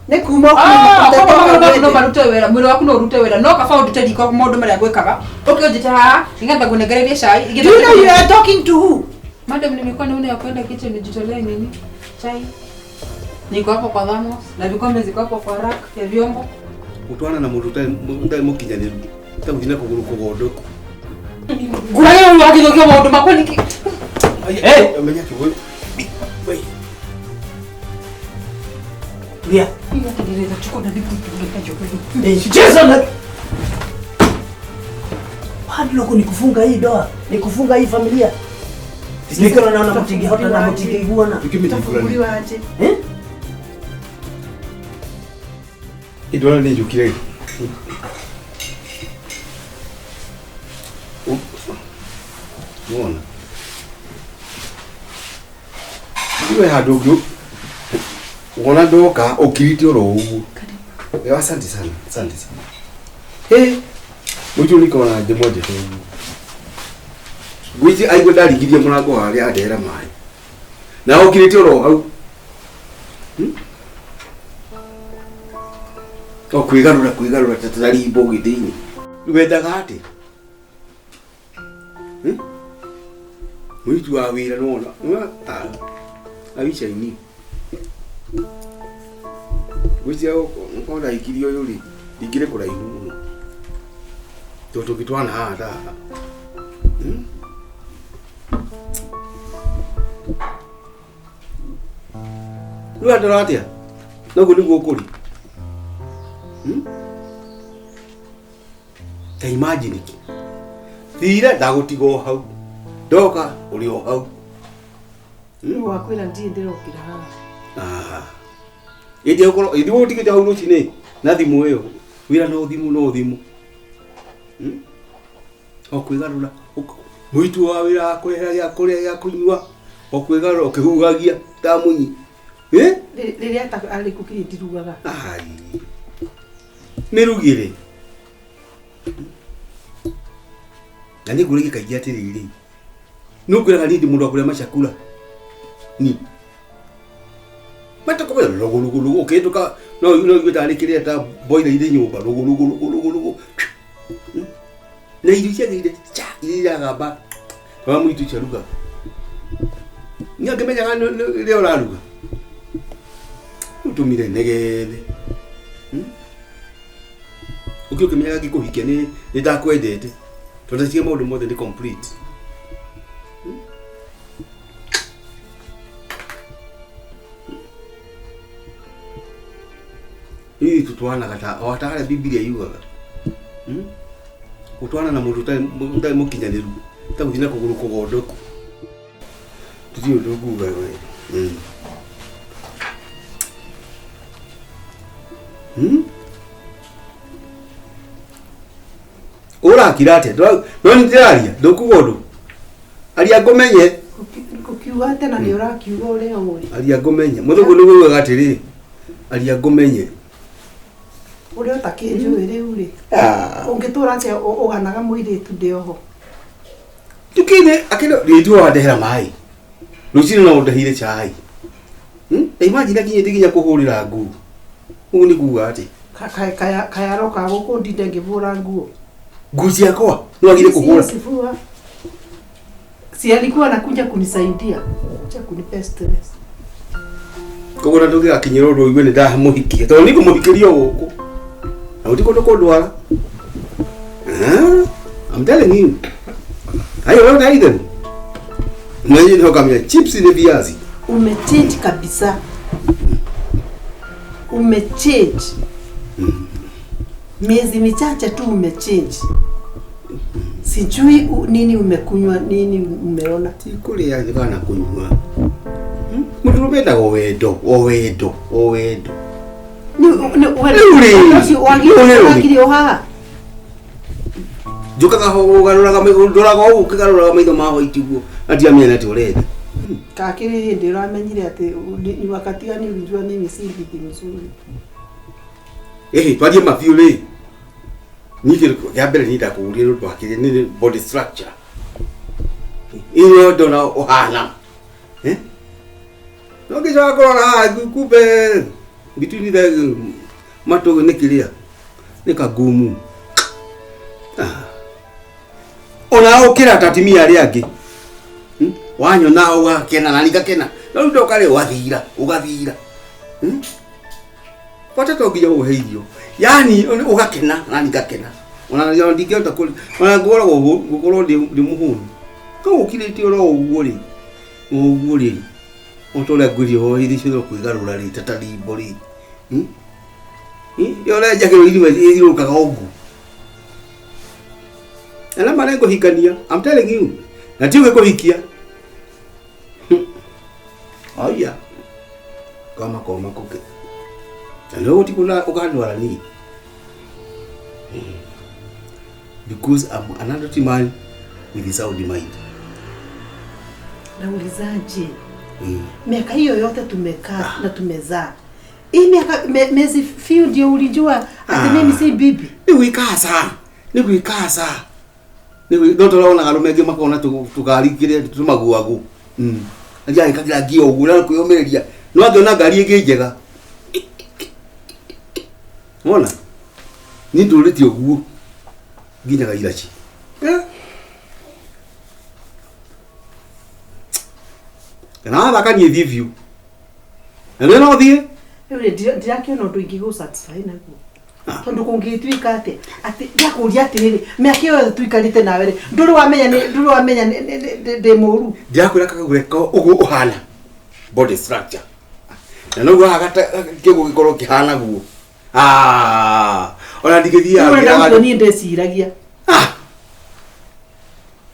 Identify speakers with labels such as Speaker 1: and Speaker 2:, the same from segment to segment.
Speaker 1: ne kuma
Speaker 2: no barute wera mwiri waku no rute wera no ka found tedi ko modo mari agwekaga okay ojita ha ingamba kunegereria chai
Speaker 1: you know you are talking to who
Speaker 2: madam nimekuwa naona ya kwenda kitchen nijitolee nini chai niko hapo kwa dhamo na vikombe ziko hapo kwa rack ya vyombo
Speaker 3: utwana na mundu tai mukinyaniru ta guthina kuguru kugodoko
Speaker 2: gurayo wakithokio maundu makwa niki
Speaker 3: amenya kiwe wei
Speaker 1: Ria
Speaker 2: hiyo kidireza chuko na vipi tungekaa
Speaker 1: Jason Padlock ni kufunga hii doa, ni kufunga hii familia. Nikona naona mtigi hata na mtigi bwana.
Speaker 3: Tukifunguliwa
Speaker 1: aje?
Speaker 3: Idona ni jukire. Mbona? Iwe hadogo. Wona doka okiriti oro ugu. Asante sana. Asante sana. Mwitu niko na demoje tu. Gwiji aigo dali gidia murango hari adera mai. Na okiriti oro au. Kwigarura tatari ibogi dini. Wendaga ati. Mwitu wa wira nona. Awicha ini. Gwiji au nkona ikirio yuri. Digire kura ihu. Toto kitwana hada. Lua doratia. Nogo nigo kuri. Ta imagine ki. Thira dagutigo hau. Doka uri o hau.
Speaker 1: Wakwira ndiye ndirokira haha.
Speaker 3: Ide ukoro ide wotige ta hau chine. Na thimu iyo. Wira no thimu. Okwigarura. Mwitu wa wira akwehera ya kuria ya kunywa. Okwigarura okihugagia ta munyi.
Speaker 1: Riria ta ali kukiri ndirugaga.
Speaker 3: Merugire. Nani gurege kagia tiriri. Nukura ndi mundu akuria machakula. Ni. Mata ko logo oketuka no yutari kiria ta boiler ide nyumba logo. Na irucia ide cha ira gaba. Wa mwitu charuga. Nyagemenya ngano leo raruga. Utumire negele. Ukio kimenya gikuhikia ni ndakwendete. Tondasikia maundu mothe ni complete. Hii tutwana kata awataka Biblia yugaga. Utwana na mundu tai mukinyaniru. Ta guthina kuguru kugodoko. Tutio ndugu wewe. Ora kirate no nitiraria ndukugodo aria ngomenye
Speaker 1: kukiuga tena ni urakiuga uri uri
Speaker 3: aria ngomenye muthugu ni gwiga atiri aria ngomenye
Speaker 1: uri utakinju iri uri ungitura atia uganaga muiritu ndioho
Speaker 3: tukine akino ritu wa ndehera mai rucini no ndehire chai imagine kinyete kinya kuhurira nguo ugu ni kuuga ati
Speaker 1: kaya roka guku ndinde ngivura nguo
Speaker 3: nguzi yako no agire kuhura
Speaker 1: si alikuwa anakuja kunisaidia acha kunipa stress
Speaker 3: kogora ndoge akinyero ro igwe nda muhikie to niko muhikirio guku na utiko ndoko ndwara I'm telling you ayo wewe kaiden mwenye ndio kamia chips ni viazi
Speaker 1: umechange kabisa umechange miezi michache tu umechange sijui nini umekunywa nini umeona
Speaker 3: tikule ya kana kunywa mtu rubenda owedo
Speaker 1: ni wagi oha
Speaker 3: joka ka ho garura ka megundura ka ho kigarura ka maitho maho itiguo atia miena ti urenda
Speaker 1: kakiri hindi ramenyire ati ni wakati gani ulijua nini si kitu nzuri
Speaker 3: twaje mafiule niki ya mbere ni ndakuurie ndo akire ni body structure iyo ndona ohana no kiza korora kupe Between the mato ni kilia. Ni kagumu. Ona ukira tatimia ari angi. Wanyo nao wakena na nikakena. Na ndo kale ugathira. Watoto nginya uheithio. Yaani ugakena na nikakena. Ona ndingĩhota kũrĩ. Ona ngoragwo ndi muhũnu. Ko ukirĩte oro ũguo rĩ. Ũguo rĩ. Otole ngwĩrio ho ithi cio kwĩgarũra rĩ tatarimbo rĩ. Yole njakĩrwo irima irukaga ũguo. Ala marengo hikania. I'm telling you. Na tiwe kuhikia. Aya. Kama kuke. Leo tikula ukandwala ni. Because I'm another man with his own mind.
Speaker 1: Naulizaje? Miaka hiyo yote tumekaa na tumezaa. Hii miaka mezi few ndio ulijua ati mimi si bibi.
Speaker 3: Ni wikasa. Ni ndoto laona galumege makona tukalikire tumaguagu. Ajai kakira gio ugura kuyomereria. No angĩona ngari ĩngĩ njega. Ona. Ni ndũrĩte ũguo. Nginya gairachi. Na thakanie vivyo. Na no thie.
Speaker 1: Ndirakĩona ũndũ ingĩgũ satisfy naguo. Tondu kungituika ati ndakuria atiriri miaka iyo tuikarite nawe ri nduru wamenya ndi muru
Speaker 3: ndiakwira kagureka ugu uhana body structure na no gagata kigo gikorwo kihana guo ona ndigithia
Speaker 1: ngira ni ndeciragia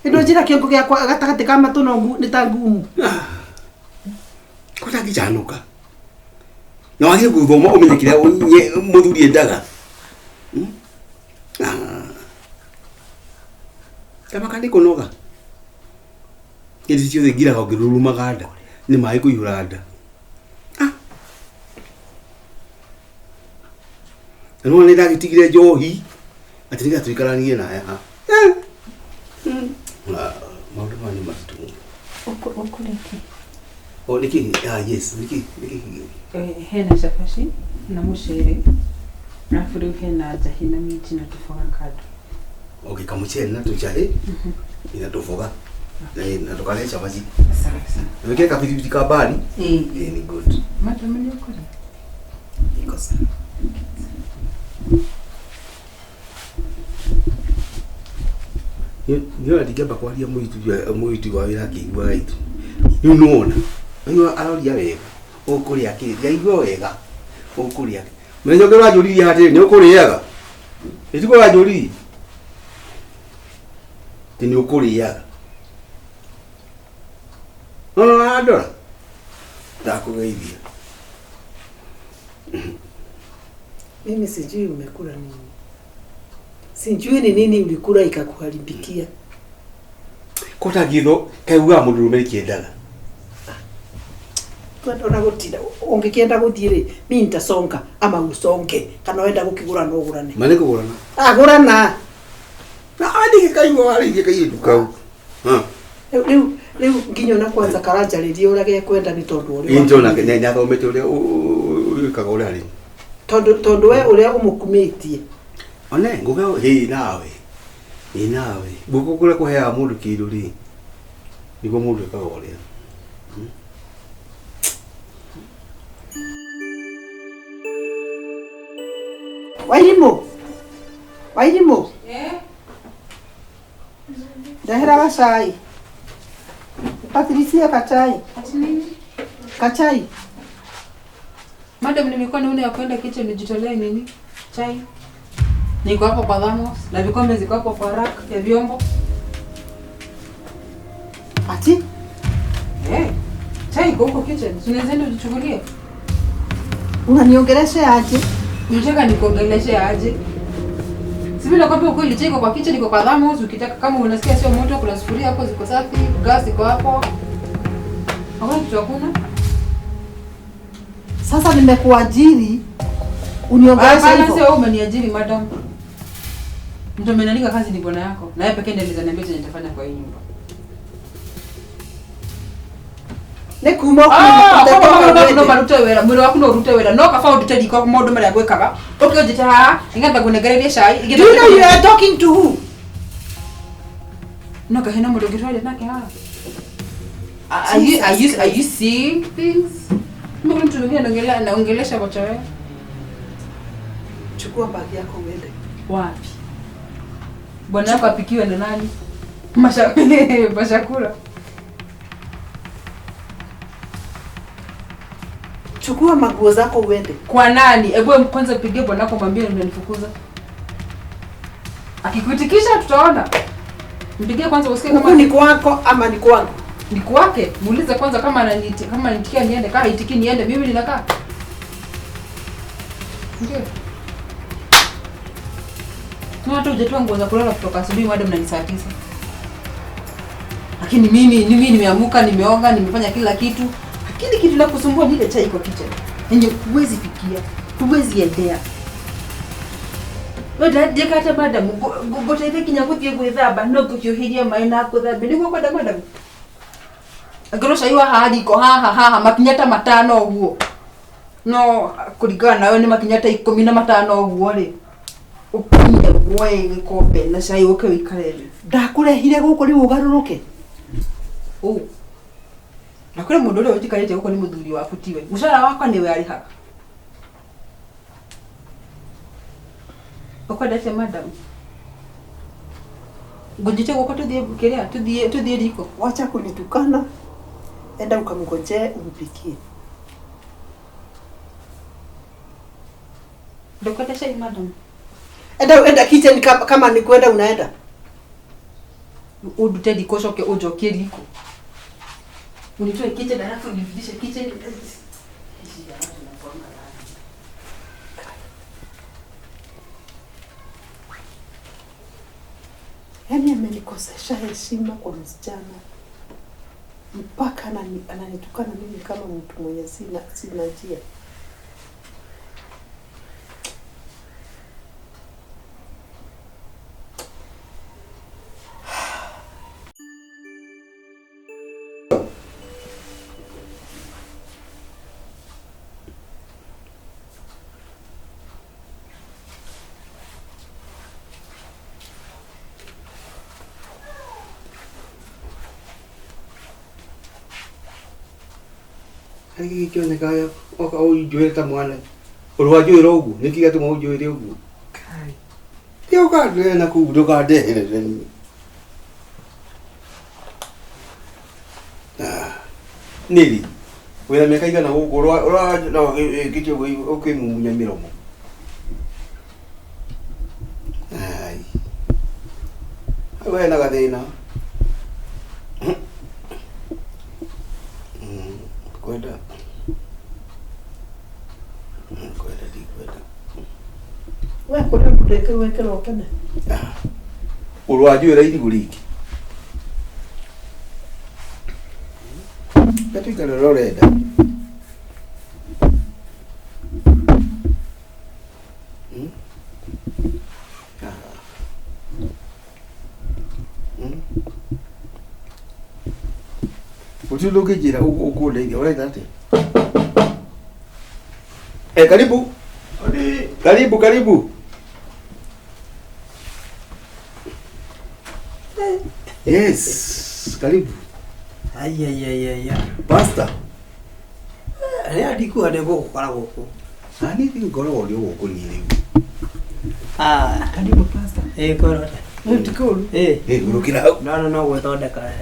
Speaker 1: indo njira kiongo giakwa gatagati ka matuno ni ta ngumu
Speaker 3: kota gijanuka na wagi guthoma umenyekira muthuri endaga kama kandi kunoga kiti ciothe ngira ngiruru maganda ni mai kuihuranda no ni ndagitigire njohi ati niga tuikaranie na ya maundu mani matu
Speaker 2: ukuleki
Speaker 3: niki yes niki
Speaker 2: hena shafashi na mucere na furu hena jahina miti na tufoga kado.
Speaker 3: Okay, kamuchere na tuchare ina tufoga na tukale shafashi
Speaker 2: Sawa.
Speaker 3: Weke kapiti kabali ni good
Speaker 2: Matamani ukore
Speaker 3: iko sawa. Yo adigamba kwaria muitu wa wira kigwa gaitu you know na aroria wega ukuria akiri yaigwa wega ukuria menyo ngero ajuriria hati ni ukuriaga itiko ajuri tini ukuriaga no adora ndakugeithia
Speaker 1: mimi sijui umekula nini. Sijui ni nini ulikula ikakuharibikia.
Speaker 3: Kota githo kaigwa mundurume kiendaga.
Speaker 1: Kwenda gutira ungikienda guthire mimi nitasonga ama usonge kana wenda gukigura no gurane.
Speaker 3: Mane kugurana.
Speaker 1: Gurana.
Speaker 3: Na adi kaigwa ali kaidu kau.
Speaker 1: Leo nginyo na kwanza karanja ririo urage kwenda ni tondu uri.
Speaker 3: Injo na kenya thomete uri kagora ali.
Speaker 1: Tondu we uria umukumitie.
Speaker 3: One nguga nawe guko kule kuhea mundu kiruri niko mundu kagoria
Speaker 1: Wairimo Dahera gacai Patricia kachai kachai
Speaker 2: Madam, nimekuwa naona ya kwenda kitchen nijitolee nini? Chai. Niko hapo kwa thermos na vikombe ziko hapo kwa rack ya vyombo.
Speaker 1: Ati?
Speaker 2: Chai iko huko kitchen. Unaweza ndio ujichukulie.
Speaker 1: Unaniongelesha aje?
Speaker 2: Unataka nikuongeleshe aje? Sibi nakwambia ukweli, chai iko kwa kitchen, iko kwa thermos. Ukitaka kama unasikia sio moto, kuna sufuria hapo ziko safi, gas iko hapo. Hakuna kitu hakuna.
Speaker 1: Sasa nimekuajiri uniongelesha hivyo.
Speaker 2: Sasa wewe umeniajiri madam. Mtu amenanika kazi ni bwana yako. Na yeye pekee ndiye ananiambia chenye nitafanya kwa hii nyumba.
Speaker 1: ne kuma
Speaker 2: no marute wera mwiri waku no rute wera no ka found tedi ko modo mara gwekaga okay njita ha ingamba gunegereria cai
Speaker 1: do you know you are talking to who?
Speaker 2: No ka hena modo gitwale nake ha are you seeing things? Mbona mtu mwingine anaongelesha kwa chawe?
Speaker 1: Chukua bagi yako uende.
Speaker 2: Wapi? Bwana wako apikiwe na nani? Mashakula.
Speaker 1: Chukua maguo zako uende.
Speaker 2: Kwa nani? Hebu kwanza pigie bwana wako mwambie unanifukuza. Akikuitikisha tutaona. Mpigie kwanza usikie kama
Speaker 1: ni kwako ama ni kwangu.
Speaker 2: Ni kwake. Muulize kwanza kama ananitikia niende, kama haitiki niende, mimi ninakaa. Ndio. Na hata hujatoa nguo za kulala kutoka asubuhi hadi mnani saa 9. Lakini mimi nimeamuka, nimeoga, nimefanya kila kitu. Lakini kitu la kusumbua ni ile chai kwa kitchen. Yenye huwezi fikia, huwezi endea. Wewe je kata madam, gote ile kinyakuti gwithamba no kuhiria mai na kuthamba niguo kwenda madam. Agoro shaiwa hadi ko haha makinyata 5 uguo. No kuringana nawe ni makinyata 15 uguo ri. Ukinye wewe gikombe na cai uke wikarere.
Speaker 1: Ndakurehire guku ri ugaruruke.
Speaker 2: Na kule mundu ule ujikarete guko ni muthuri waku tiwe. Mushara wakwa niwe ari haka. Ukwenda tia madam. Ngojite guko tudhie riko.
Speaker 1: Wacha kunitukana. Enda ukamngoje umpikie.
Speaker 2: Dokota shai madam.
Speaker 1: Enda kitchen kama ni kwenda unaenda.
Speaker 2: Udute dikoshoke ujokie riko. Unitoe kitchen alafu nirudishe kitchen.
Speaker 1: Yaani amenikosesha heshima kwa msichana. Mpaka ananitukana mimi kama mtu mwenye sina njia.
Speaker 3: Ai kioneka oka ujuire ta mwana. Urwajuire ugu nikiga tu ujuire ugu.
Speaker 1: Kai.
Speaker 3: Yo ka na ku ndoka ndehere ni. Nili. Wena meka igana ugu ora na kicho okay mumunya miromo. Ai. Wena gathina. Kwenda dikwenda.
Speaker 1: Wewe kuna kudeka weke lokana.
Speaker 3: Urwajuire iri guriki. Katika loreda. Utiluke jira uko lege wala date. Karibu. Karibu. Yes, karibu.
Speaker 4: Ay.
Speaker 3: Pasta.
Speaker 4: Alikuwa ndego kukora guku.
Speaker 3: Ani ngoro oli guku ni riu.
Speaker 1: Karibu pasta.
Speaker 4: Koro.
Speaker 1: Mutukuru.
Speaker 3: Gurukira hau.
Speaker 4: No gwethondeka.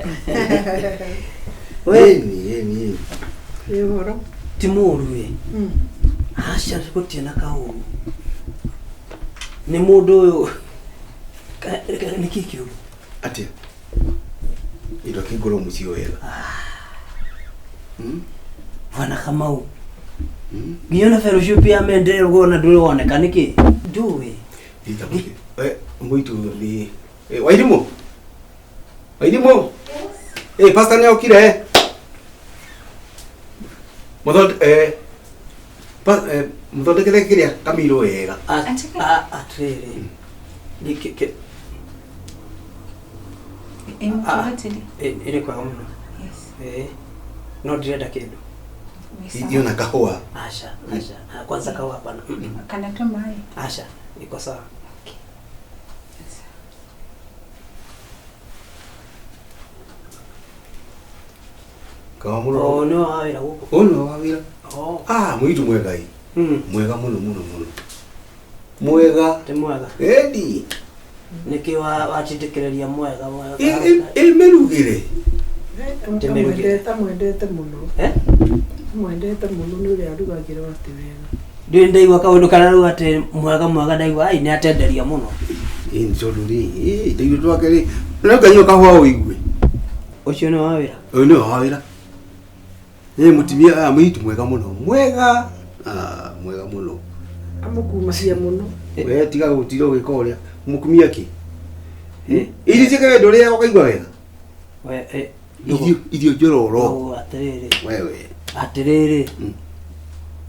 Speaker 3: Weni.
Speaker 1: Yoro.
Speaker 4: Timuru we. Asha gutie na kauru. Ni mundu uyu. Ni kikio.
Speaker 3: Atia. Ilo kigoro mucio wega.
Speaker 4: Wana Kamau. Ngiona fellowship ya mendere gona nduri woneka niki? Nduwe.
Speaker 3: Nditabuke. Muito ni Wairimu. Yes. Pasta ni okire. Mutho kile kiria kamiro wega.
Speaker 4: Atrere. Niki Ile kwa mno. Yes. No direnda kindu.
Speaker 3: Hiyo na kahua.
Speaker 4: Asha. Kwanza kahua hapana.
Speaker 2: Kana tu mai.
Speaker 4: Asha, iko sawa.
Speaker 3: Kawa muno.
Speaker 4: Oh, no awira huko.
Speaker 3: Ono wawira.
Speaker 4: Oh.
Speaker 3: Mwitu mwega hii. Mwega muno. Mwega.
Speaker 4: Te mwega.
Speaker 3: Edi.
Speaker 4: Niki watindikiriria mwega.
Speaker 3: Merugire.
Speaker 1: Mwendete muno. Mwendete muno ni uria arugagira ati wega.
Speaker 4: Ndi ndaigua kaundu kana ru ati mwega ndaigua ai ni atenderia muno.
Speaker 3: Ncoduri. Ndiyo twakeri. Nanga nyo kahua uigwe.
Speaker 4: Ucio no wawira.
Speaker 3: No wawira. Mutimia mwitu mwega muno. Mwega muno.
Speaker 1: Amukumacia muno.
Speaker 3: We tiga gutiro gwika uria. Mukumia ki? Iri tika ndore yako kaigwa wega.
Speaker 4: We
Speaker 3: Idio jororo.
Speaker 4: Oh, atiriri.
Speaker 3: Wewe.
Speaker 4: Atiriri.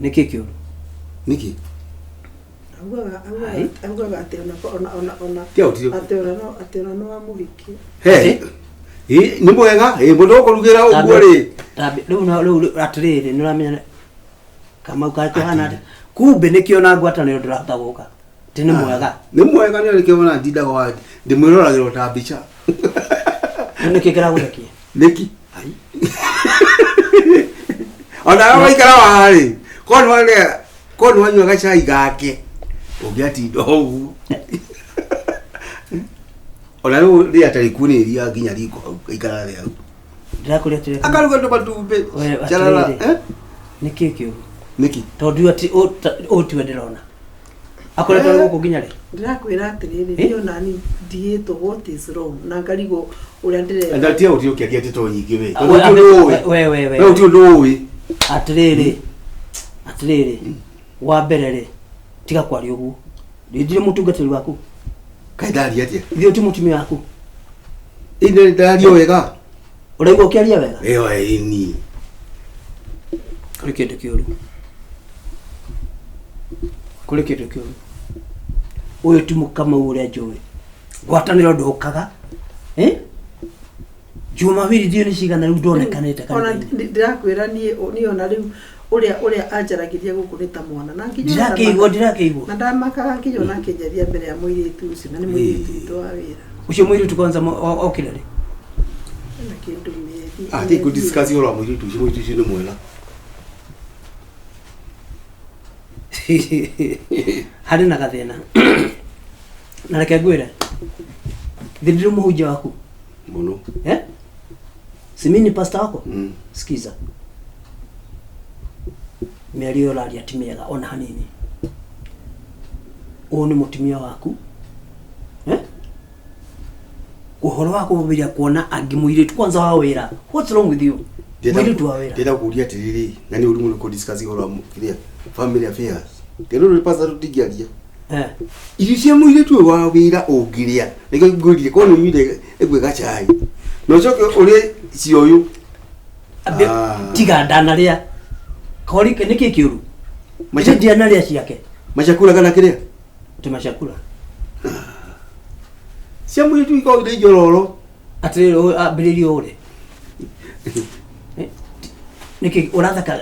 Speaker 4: Niki kiuru.
Speaker 3: Niki?
Speaker 1: Augaga ati ona.
Speaker 3: Tia utiro.
Speaker 1: Ati ona no amuhiki.
Speaker 3: Ni mwega. Mundu kurugira uguo ri.
Speaker 4: Riu atiriri ni uramenya kama ukakihana kumbe nikiona ngwataniro ndirahota guka ti ni mwega
Speaker 3: ni mwega ni arikiona ndinda kwa ndimwiroragiro ta mbica
Speaker 4: niki kira gurekia
Speaker 3: niki ai ona waikara wari kono wanywa gacai gake ungiati ndogu ona riu ri atari kuniria nginya riko ikara ri au
Speaker 4: ndirakuria tire
Speaker 3: akaruga ndo batumbe charala
Speaker 4: niki kiu
Speaker 3: niki
Speaker 4: tondu ati otiwe ndirona akoretwo guku nginya ri
Speaker 1: ndirakwira atiriri ndio nani dietwo what is wrong na ngarigo uria ndire
Speaker 3: ndatia utio kiagia tito nyingi we
Speaker 4: we
Speaker 3: utio nduwi
Speaker 4: atiriri wa mbere ri tiga kwari ugu ndire mutungatiri waku
Speaker 3: kaidari atia
Speaker 4: ndio ti mutumia waku
Speaker 3: inde ndario wega
Speaker 4: uraigua ukiaria wega
Speaker 3: eyo ini
Speaker 4: kuri kindu kiuru uyu ti mukama uria njui ngwataniro ndukaga juma wiri dio ni cigana riu ndonekanite
Speaker 1: kana ona ndirakwira ni ona riu uria anjaragiria guku ni ta mwana na nginya
Speaker 4: ndirakeigwo
Speaker 1: na ndamakaga nginya ona kinjaria mbere ya muiritu ucio na ni muiritu witũ wa wira
Speaker 4: ucio muiritu kwanza okire ri
Speaker 1: na kindu meri
Speaker 3: ati ku discuss ora muiritu ucio ni mwela
Speaker 4: hari na gathina na reke ngwire thindire muhunjia waku
Speaker 3: muno
Speaker 4: simini pastor wako sikiza meri uraria ati mega ona hanini ni mutumia waku uhoro wako mubiria kuona angimuiritu kwanza wa wira what's wrong with you muiritu wa wira
Speaker 3: ndira kuria tiriri nani uri muno ku discuss ora mukiria family affairs kero ri pasa rutigiaria iri cia muiritu wa wira ungiria niko nguririe kono nyide egwe gachai no coke uri cioyu
Speaker 4: tiga ndanaria kori niki kiuru macha naria ciake
Speaker 3: machakula kana kiria
Speaker 4: ti machakula
Speaker 3: cia muiritu iko ide jororo
Speaker 4: ati abiririo uri niki urathaka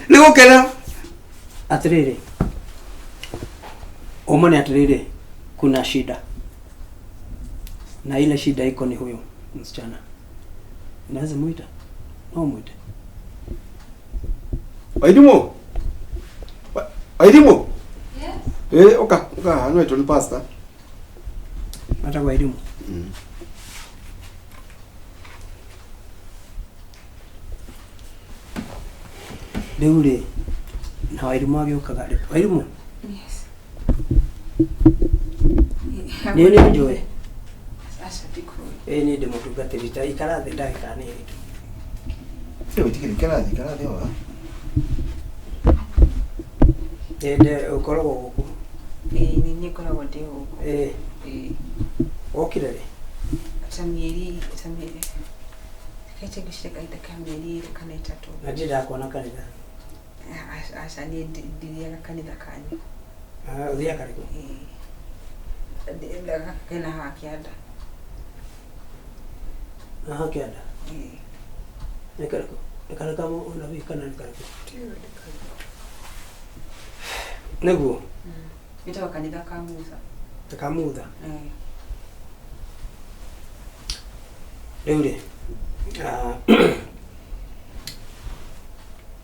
Speaker 3: niko kena
Speaker 4: atiriri umone atiriri kuna shida na ile shida iko ni huyo msichana naweza muita no muite
Speaker 3: Aidimu yes oka ano eto ni pasta
Speaker 4: hata kwa Aidimu Deure na Aidimu ageukaga ri Aidimu
Speaker 2: Yes.
Speaker 4: Nini njoe
Speaker 2: Asante kwa.
Speaker 4: ni demo tugatirita ikara the ndagika ni ritu
Speaker 3: sio tikiri kala wa
Speaker 4: ende ukorogwo guku
Speaker 2: Ni nikoragwo ndi guku.
Speaker 4: okire ri
Speaker 2: Samieri kaite gushika ita kameri kana itatu
Speaker 4: na ndira kuona kanitha
Speaker 2: asa ni ndiria kanitha kanyu
Speaker 4: uthia karibu
Speaker 2: ndira kana hakianda
Speaker 4: Aha, kenda. Nikarako. Nikarako unabikana nikarako. Neguo.
Speaker 2: Itawa kanitha ka Musa.
Speaker 4: Kamutha. Rĩu rĩ.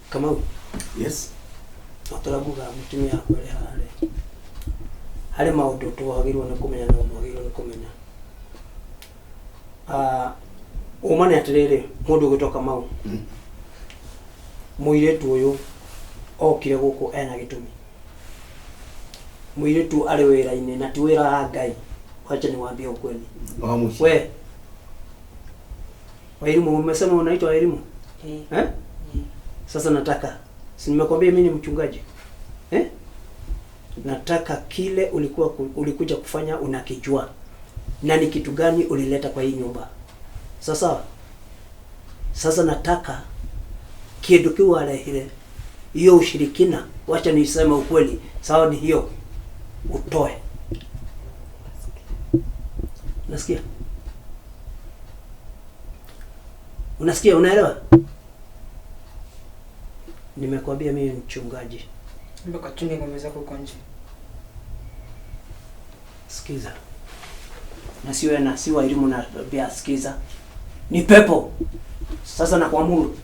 Speaker 4: Kamau.
Speaker 3: Yes.
Speaker 4: Atarabuga mutumia yakwa rĩ harĩ. Harĩ maũndũ twagĩrĩirwo nĩ kũmenya na mwagĩrĩirwo nĩ kũmenya. Uma nĩ atĩrĩrĩ, mũndũ ũgĩtwo Kamau. Mũirĩtu ũyũ okire gũkũ ena gĩtũmi. Mũirĩtu arĩ wĩra-inĩ na ti wĩra wa Ngai. Wacha niwaambie ukweli. We. Wairimu umesema unaitwa Wairimu? Eh? Sasa nataka. Si nimekwambia mimi ni mchungaji. Nataka kile ulikuja kufanya unakijua. Na ni kitu gani ulileta kwa hii nyumba? Sasa nataka kiedu kiwalehile. Hiyo ushirikina, wacha niseme ukweli. Sawa ni hiyo. Utoe. Unasikia? Unasikia, unaelewa? Nimekwambia mimi ni mchungaji.
Speaker 2: Mbona chunge ngombe zako huko nje?
Speaker 4: Sikiza. Na siwe na siwa elimu na bia sikiza. Ni pepo. Sasa na kuamuru.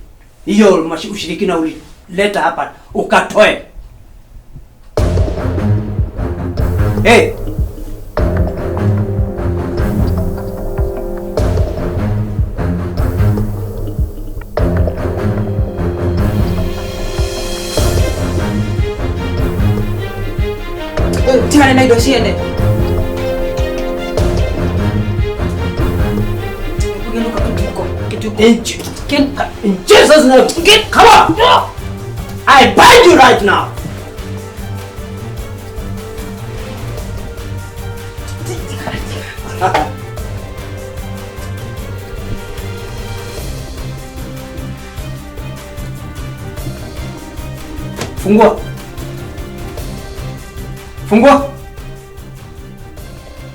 Speaker 4: Hiyo ushirikina ulileta hapa ukatoe. Hey!
Speaker 2: Tingane na ido siende. Kugenuka kituko.
Speaker 4: In Jesus' name, come on! I bind you right now! Fungua. Fungua.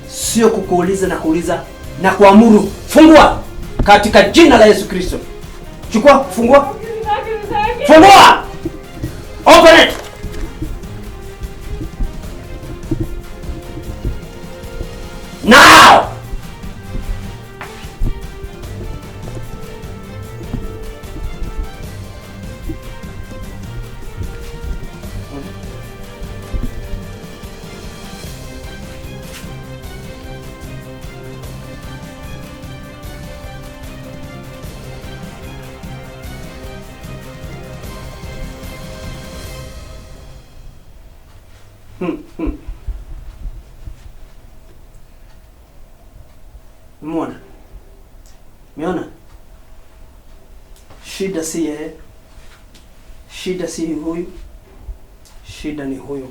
Speaker 4: Sio kukuuliza na kuuliza na kuamuru. Fungua katika jina la Yesu Kristo. Chukua, fungua. Fungua. Open it. Now. Umeona? Umeona? Shida si yeye. Shida si huyu. Shida ni huyu.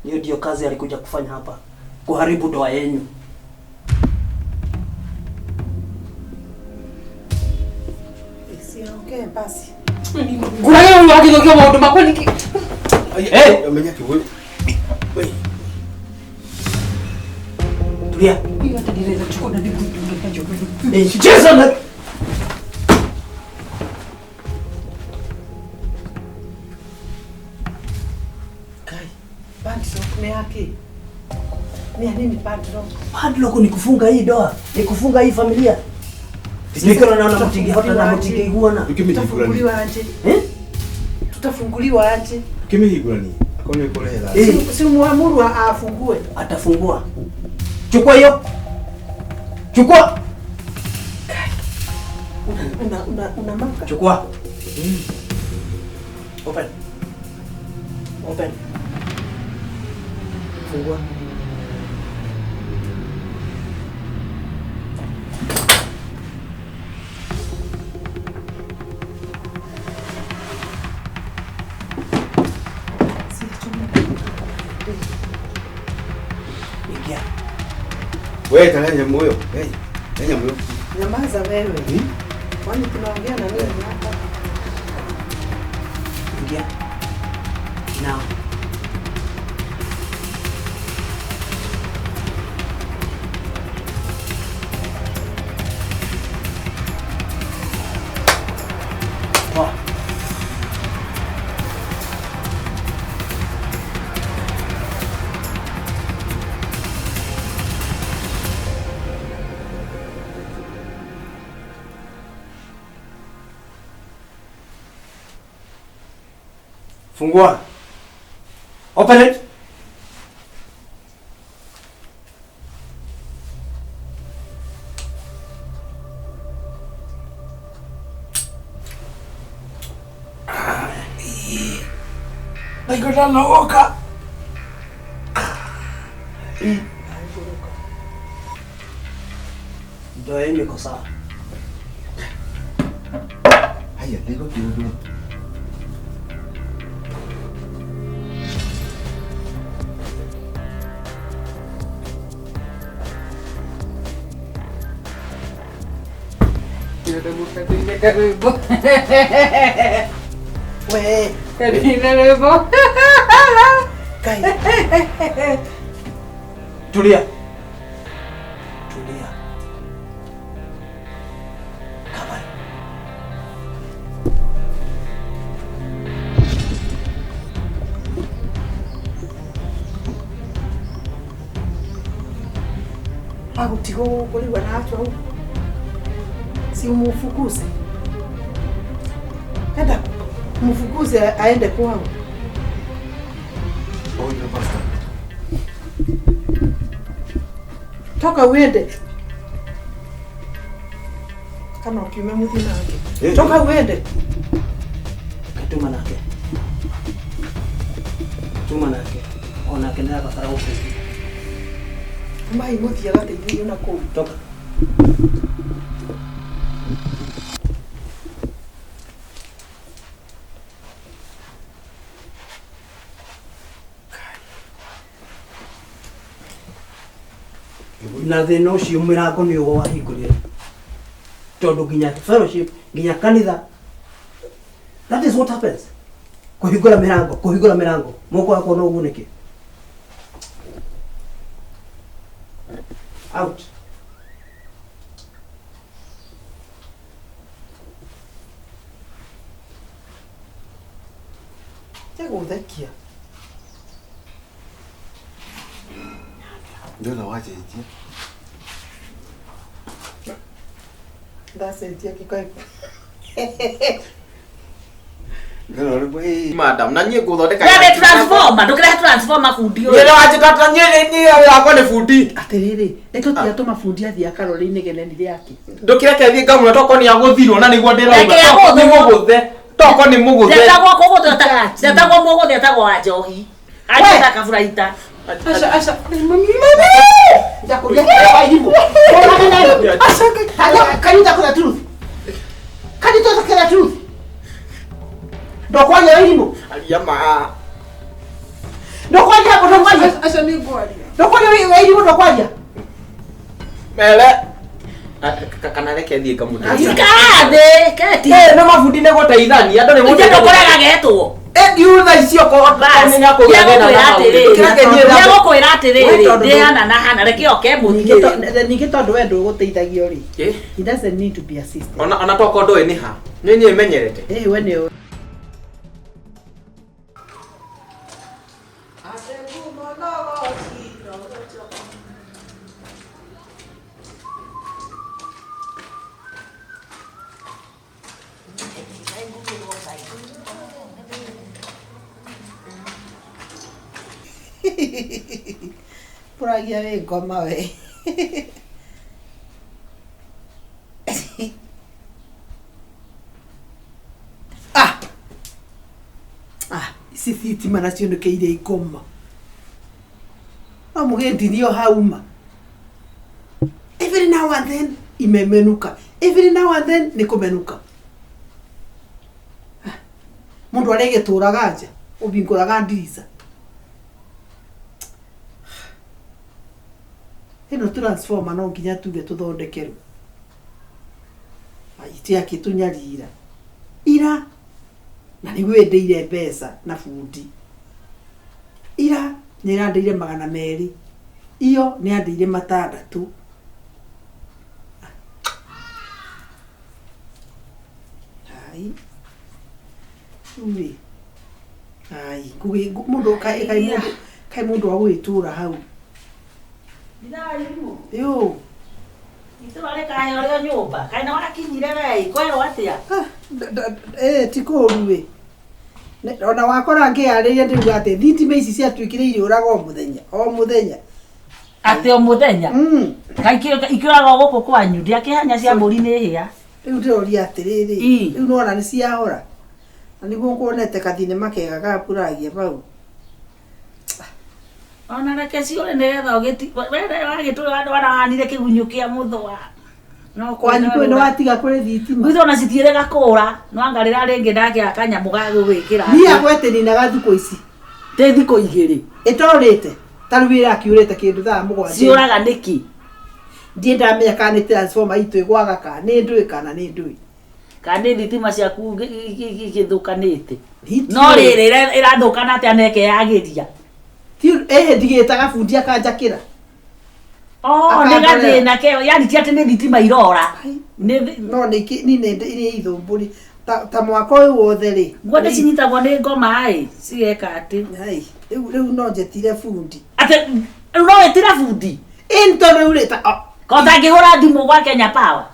Speaker 4: Hiyo ndio kazi alikuja kufanya hapa. Kuharibu ndoa yenu.
Speaker 1: Siongee basi.
Speaker 2: Kuna hiyo wakitokea maondo makoni.
Speaker 3: Eh, amenyaki wewe. Wewe.
Speaker 4: Tulia.
Speaker 2: Hiyo atadireza chukua na dibu ndio
Speaker 4: Jesus na
Speaker 1: Kai. Padlock ni yake. Ni nini padlock?
Speaker 4: Padlock ni kufunga hii doa, ni kufunga hii familia. Nikona naona mtingi hata na mtingi huona.
Speaker 1: Tutafunguliwa aje? Tutafunguliwa aje?
Speaker 3: Kimi higurani. Akone kole hela.
Speaker 1: Si muamuru afungue.
Speaker 4: Atafungua. Chukua hiyo. Chukua.
Speaker 1: Una maka.
Speaker 4: Chukua. Open. Open. Fungua. Ingia.
Speaker 3: Wewe tanya moyo. Hey. Tanya moyo.
Speaker 1: Nyamaza wewe. Kwani tunaongea na nini hapa?
Speaker 4: Ingia. Now. Fungua. Open it. Naikuta naoka. Ndio iko sawa.
Speaker 3: Haya, ndio kidogo.
Speaker 2: Karibu.
Speaker 1: We,
Speaker 2: Karibu.
Speaker 1: kai.
Speaker 4: Tulia. Tulia. Kama.
Speaker 1: Agutigo kuliwa na watu au. Si umufukuze. Enda mfukuze aende kwao.
Speaker 3: Oyo basta.
Speaker 1: Toka uende. Kama ukiume muthi nake. Toka uende.
Speaker 4: Katuma nake. Tuma nake. Ona kenda bakara ufu.
Speaker 1: Mai muthi agate hiyo na ko.
Speaker 4: Toka. Na thina ucio mirango ni ugo wahingurire tondu nginya fellowship nginya kanitha. That is what happens. Kuhingura mirango moko wako no ugunike. Out.
Speaker 1: Tego uthekia.
Speaker 3: Ndio na waje hivi.
Speaker 1: Ndasentia kikai.
Speaker 3: Ndio wewe.
Speaker 5: Madam, na nyie guthondeka.
Speaker 6: Wewe transformer, ndukire transformer fundi uyu.
Speaker 5: Yeye wajikata nyie ni yako ni fundi.
Speaker 1: Atiriri, nito tia tuma fundi athia Caroline geneni yake.
Speaker 5: Ndukire kethi ngamu toko ni aguthirwo na niguo ndirauga.
Speaker 6: Ni
Speaker 5: muguthe. Toko ni muguthe.
Speaker 6: Ndetagwo kuguthe ta. Ndetagwo muguthe ndetagwo wa njohi. Acha kafuraita.
Speaker 1: Asha. Mami. Ndakuja kwa hiyo. Asha, kanita kuna truth. Kanita kuna truth. Ndokwanya elimu.
Speaker 5: Aliyama.
Speaker 1: Ndokwanya hapo ndokwanya.
Speaker 2: Asha ni gwali.
Speaker 1: Ndokwanya elimu ndokwanya.
Speaker 5: Mele. Kana reke thie kamuthi.
Speaker 6: Ikathe, keti.
Speaker 5: No mafundi ne guteithania andu ni
Speaker 6: Uje ndokorega getwo.
Speaker 5: Yutha icio ko
Speaker 6: Nĩgũkwĩra atĩrĩrĩ, ndĩhana na hana reke oke mũthie.
Speaker 1: Ningĩ tondũ we ndũgũteithagio rĩ. He doesn't need to be assisted.
Speaker 5: Ona toko ndoĩ nĩ ha. Nĩ menyerete.
Speaker 1: We nĩ Puragia we ngoma we. Ici thitima nacio nĩkĩire ikoma. No mũgendi nĩo hauma. Every now and then imemenuka. Every now and then nĩ kũmenuka. Mũndũ aregĩtũraga nja, ũbingũraga ndirica. Ino transformer no nginya tuge tuthondekerwo. Aitia kitunyarira. Ira na ni wendeire mbeca na fundi. Ira ni randeire 200. Iyo ni andeire 6. Ai. Uri. Ai, kugi mundu kai mundu wa gwitura hau. Yo.
Speaker 6: Itũra kahe ũrĩa nyũmba. Kaĩ na wakinyire wei, kwerwo atĩa?
Speaker 1: Ti kũũru we. ona wakora ngĩarĩria ndĩuga atĩ thitima ici ciatuĩkire irĩũraga o mũthenya
Speaker 6: Ati o muthenya. Ikiraga gũkũ kwanyu ndiakĩhanya cia mbũri nĩ hĩa.
Speaker 1: Rĩu ndĩroria atĩrĩrĩ, rĩu nona nĩ ciahora. Na nĩguo kuonete kathinema kega gapuragia bau.
Speaker 6: Ona reke ciore nĩgetha ũgĩti wende wagĩtũra wanahanire kĩgunyũ kĩa mũthwa. No
Speaker 1: kwanyu kwĩna watiga kũrĩ thitima.
Speaker 6: Gwitũ ona citiĩrĩga kũra, no angarĩra rĩngĩ ndakĩa kanyamũ ga gũgwĩkĩra.
Speaker 1: Niĩ agweterinaga thikũ ici.
Speaker 6: Te thikũ igĩrĩ.
Speaker 1: Ĩtorĩte. Tarwira akiurĩte kĩndũ thaa mũgwanja.
Speaker 6: Ciũraga nĩkĩ?
Speaker 1: Ndiĩ ndamenya kana nĩ transformer itũ ĩgwaga kana nĩ ndũĩ kana nĩ ndũĩ.
Speaker 6: Kana nĩ thitima ciaku gĩthũkanĩte. No rĩrĩ ĩrathũkana atĩa na ĩkeyagĩria.
Speaker 1: Ndigĩtaga bundi akanjakĩra.
Speaker 6: Nĩ gathĩna keo, yani ti atĩ nĩ thitima irora.
Speaker 1: No nĩ ithũmbũri. Ta mwaka ũyũ wothe rĩ.
Speaker 6: Guothe cinyitagwo nĩ ngoma ĩ, cigeka atĩ.
Speaker 1: Rĩu no njetire bundi.
Speaker 6: Atĩ no wetire bundi?
Speaker 1: Into rĩu rĩ ta
Speaker 6: kota ngĩhũra thimũ gwa Kenya Power.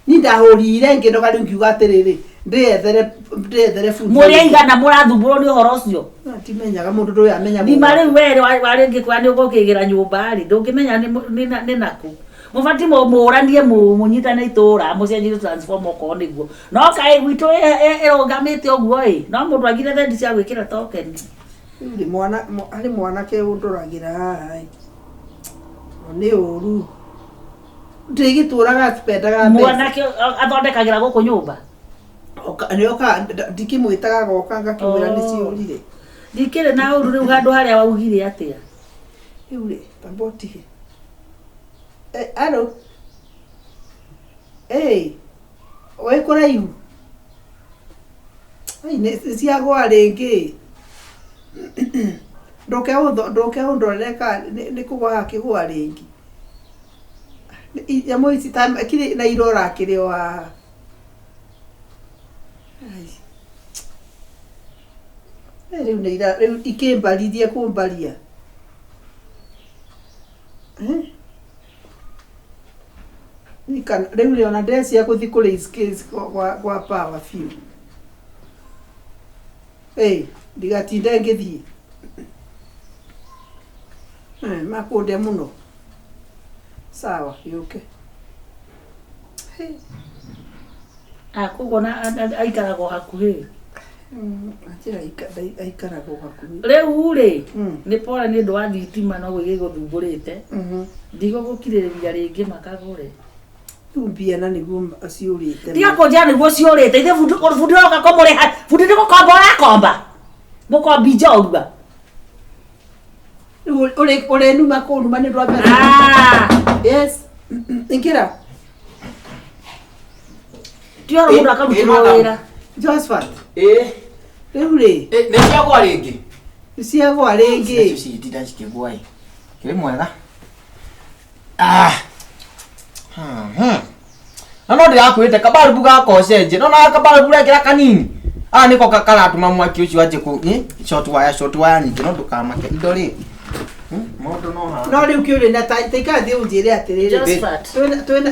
Speaker 1: Ni ndahũrire ngĩnoga rĩu ngiuga atĩrĩrĩ ndĩethere bundi.
Speaker 6: Mũrĩ aigana mũrathumbũrwo nĩ ũhoro ũcio?
Speaker 1: Timenyaga mũndũ ndũĩ amenya.
Speaker 6: Nima rĩu we warĩ ngĩkwa nĩ ũgũkĩgĩra nyũmba rĩ, ndũngĩmenya nĩ naku. Mũbati mũranie mũnyitane itũra mũcenjie transform okorwo nĩguo. No kaĩ gwitũ ĩrũgamĩte ũguo ĩ, no mũndũ agire thendi cia gwĩkĩra token.
Speaker 1: Harĩ mwanake ũndũragĩra haha ĩ. Nĩ ũru. Ndĩgĩtũraga spendaga mbeca.
Speaker 6: Mwanake athondekagĩra gũkũ nyũmba.
Speaker 1: Nĩoka ndikĩmwĩtaga goka ngakĩmwĩra nĩ ciũrire.
Speaker 6: Ndikĩrĩ na ũru rĩu handũ harĩa waugire atĩa.
Speaker 1: Rĩu rĩ tambotige. Alo. Oi kũraihu. Ai nĩ ciagwa rĩngĩ. Ndoke ũndoreka nĩ kũgwa kĩgwa rĩngĩ. Ya moi sita kile na irora kile wa. Rĩu nĩ ira rĩu ikĩmbarithia kũmbaria. Nikana rĩu rĩ ona ndesi ya gũthi kũrĩ skills kwa power few. Ndigatinde ngĩthiĩ. Makũnde mũno. Sawa, yuke.
Speaker 6: Koguo na aikaragwo hakuhĩ.
Speaker 1: Atira aikaragwo hakuhĩ.
Speaker 6: Rĩu rĩ nĩ pora nĩ ũndũ wa thitima no gũgĩgũthumbũrĩte. Ndigũgũkirĩrĩria rĩngĩ makagũre.
Speaker 1: Mbia na nĩguo ciũrĩte.
Speaker 6: Tiga kũnjĩra nĩguo ciũrĩte. Ithe bundi roka kũmũrĩha. Bundi nĩ gũkomba ũrakomba. Mũkombi njorua.
Speaker 1: Ore numa kũnuma nĩ ndwambe. Yes. Ingĩra.
Speaker 6: Tioro mũndũ akarutĩrwo wĩra.
Speaker 1: Josephat. Rĩu rĩ.
Speaker 5: Nĩ ciagwa rĩngĩ.
Speaker 1: Nĩ ciagwa rĩngĩ.
Speaker 5: Citinda cikĩgwa ĩ. Kĩrĩ mwega. Na no ndĩrakwĩte kabarubu gako cenje. No na kabarubu rekĩra kanini. Nĩko karatũma mwaki ũcio anjĩ kũ short wire nyingĩ no ndũkamake indo rĩ. Mũndũ no ha. No
Speaker 1: rĩu kĩũrĩ na taikathi ũnjĩre atĩrĩrĩ.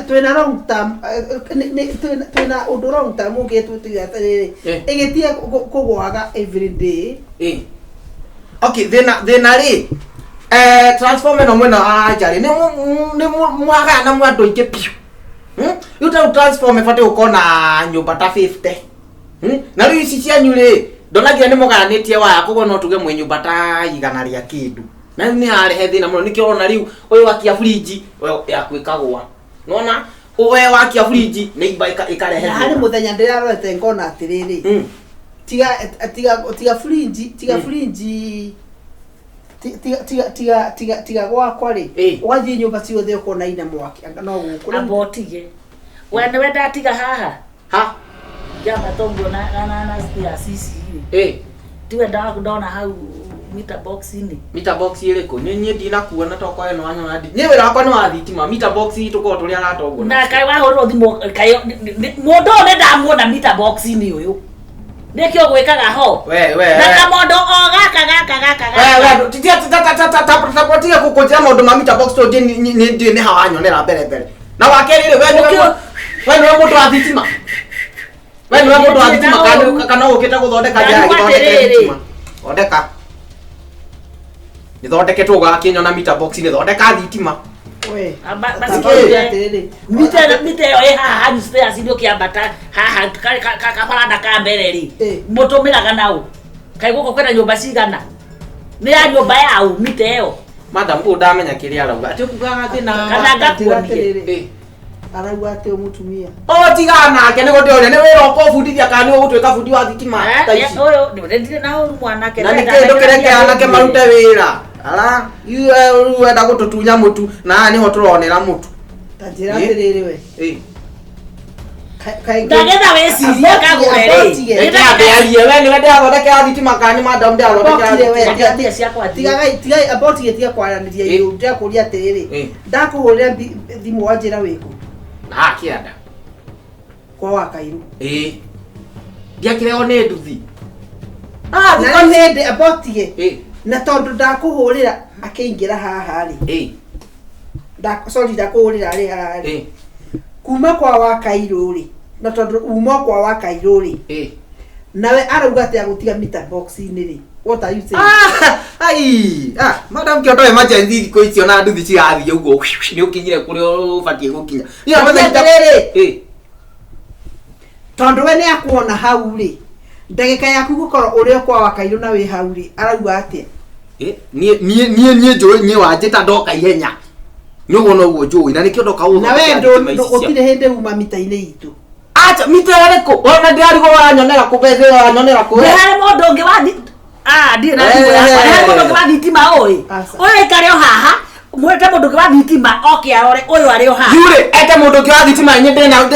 Speaker 1: Twĩna long term twĩna ũndũ long term ũngĩtwĩtiga atĩrĩrĩ. Ĩgĩtie kũgwaga every day.
Speaker 5: Okay, thĩna rĩ. Transformer no mwena ajarĩ nĩ mwaga na mwandũ ingĩ piu. Yuta transformer fate uko na nyumba ta 50. Na rĩu ici cianyu rĩ ndonagira nĩ mũgayanĩtie waya koguo no tuge mwe nyumba ta igana rĩa kĩndũ. Na nĩ harehe thĩna mũno nĩkĩo ona rĩu ũyũ wakia fridge yakwĩkagwa. Nona ũwe wakia fridge nĩ ibaika ikarehe.
Speaker 1: Harĩ mũthenya ndĩrarorete ngona atĩrĩrĩ. Tiga fridge tiga gwakwa rĩ ũgathiĩ nyũmba ciothe ũkona ina mwaki no gũkũ
Speaker 6: abotige wende ndatiga haha jamba tongo na sisi tiwe ndona hau meter box
Speaker 5: ĩrĩkũ niĩ ndinakuona toko eno wanyona niĩ wĩra wakwa nĩ wa thitima meter box tuko tũrĩa aratongo
Speaker 6: na kai wahũrwo thimũ kai mũndũ ũyũ ndamuona meter box ũyũ Nekio gwĩkaga ho. Na kamondo o gaka.
Speaker 5: Tapotia kukonjera maundu ma meter box to ni hawanyonera mbere. Na wakerire we ni mundu wa thitima. Wewe ni mũndũ wa thitima kana ũkĩte gũthondeka njĩra gĩthondeke thitima. Thondeka. Nĩthondeketwo ũgakinyona meter box nĩthondeka thitima.
Speaker 1: We.
Speaker 6: Mite yo haha ni stairs ndio kiambata haha kabaranda ka mbere ri. Mutumiraga nau. Kai guko kwenda nyumba cigana. Ni ya nyumba yao mite yo.
Speaker 5: Madam ko ndamenya kĩrĩa arauga. Ati kugaga thina.
Speaker 6: Kana ngakuonie.
Speaker 1: Arauga ati umutumia.
Speaker 5: O tigana nake nĩ gũtĩoria nĩ wĩra ũkũbundithia kana nĩ ũgũtuĩka bundi wa thitima ta ici.
Speaker 6: Oyo nĩ ndire na mwanake.
Speaker 5: Na nĩ kĩndũ kĩreke anake marute wĩra. Ala, you wenda gũtũtunya mũtu na nĩho tũronera mũtu.
Speaker 1: Tanjira atiriri we.
Speaker 6: Ndagetha weciria kagure ri.
Speaker 5: Ndĩrathĩarie we nĩ wenda athondeke thitima kana madam ndathondeke
Speaker 1: we ciakwa tigai aboti tia kwaranĩria irio ndakũria atiriri. Ndakũhũrĩra thimũ wanjĩra wĩkũ.
Speaker 5: Na kĩanda.
Speaker 1: Kwa Wakairu.
Speaker 5: Ndiakĩreo nĩ nduthi.
Speaker 1: Na hĩndĩ abotige. Na tondu ndakũhũrĩra akĩingĩra haha ri. Sorry ndakũhũrĩra ri haha ri. Kuma kwa Wakairu ri. Na tondu uma kwa Wakairu ri. Nawe arauga ati agutiga meter box ini ri. What are you saying?
Speaker 5: Madam kĩondo emergency thikũ icio na nduthi cigathiĩ ũguo nĩ ũkinyire kũrĩa ũbatiĩ gũkinya.
Speaker 1: Tondu we nĩ akuona hau ri. Ndagĩka yaku gũkorwo ũrĩa kwa Wakairu na wĩ hau ri. Arauga atia?
Speaker 5: Niĩ njũĩ niĩ wanjĩta ndoka ihenya. Nĩguo noguo njũĩ na nĩkĩo ndoka ũguo.
Speaker 1: Na we gũtirĩ hĩndĩ uma mita-inĩ itũ.
Speaker 5: Acha mita yarĩkũ? Ona ndĩrarigwo wanyonera kũbethera wanyonera kũ.
Speaker 6: Nĩ mũndũ ũngĩ wa ndire na thimũ yakwa. Nĩ mũndũ ũngĩ wa thitima ũĩ. Ũyũ ikarĩ o haha. Mwete mũndũ ũngĩ wa thitima oke arore ũyũ arĩ o haha.
Speaker 5: Yure ete mũndũ ũngĩ wa thitima nyĩ ndĩna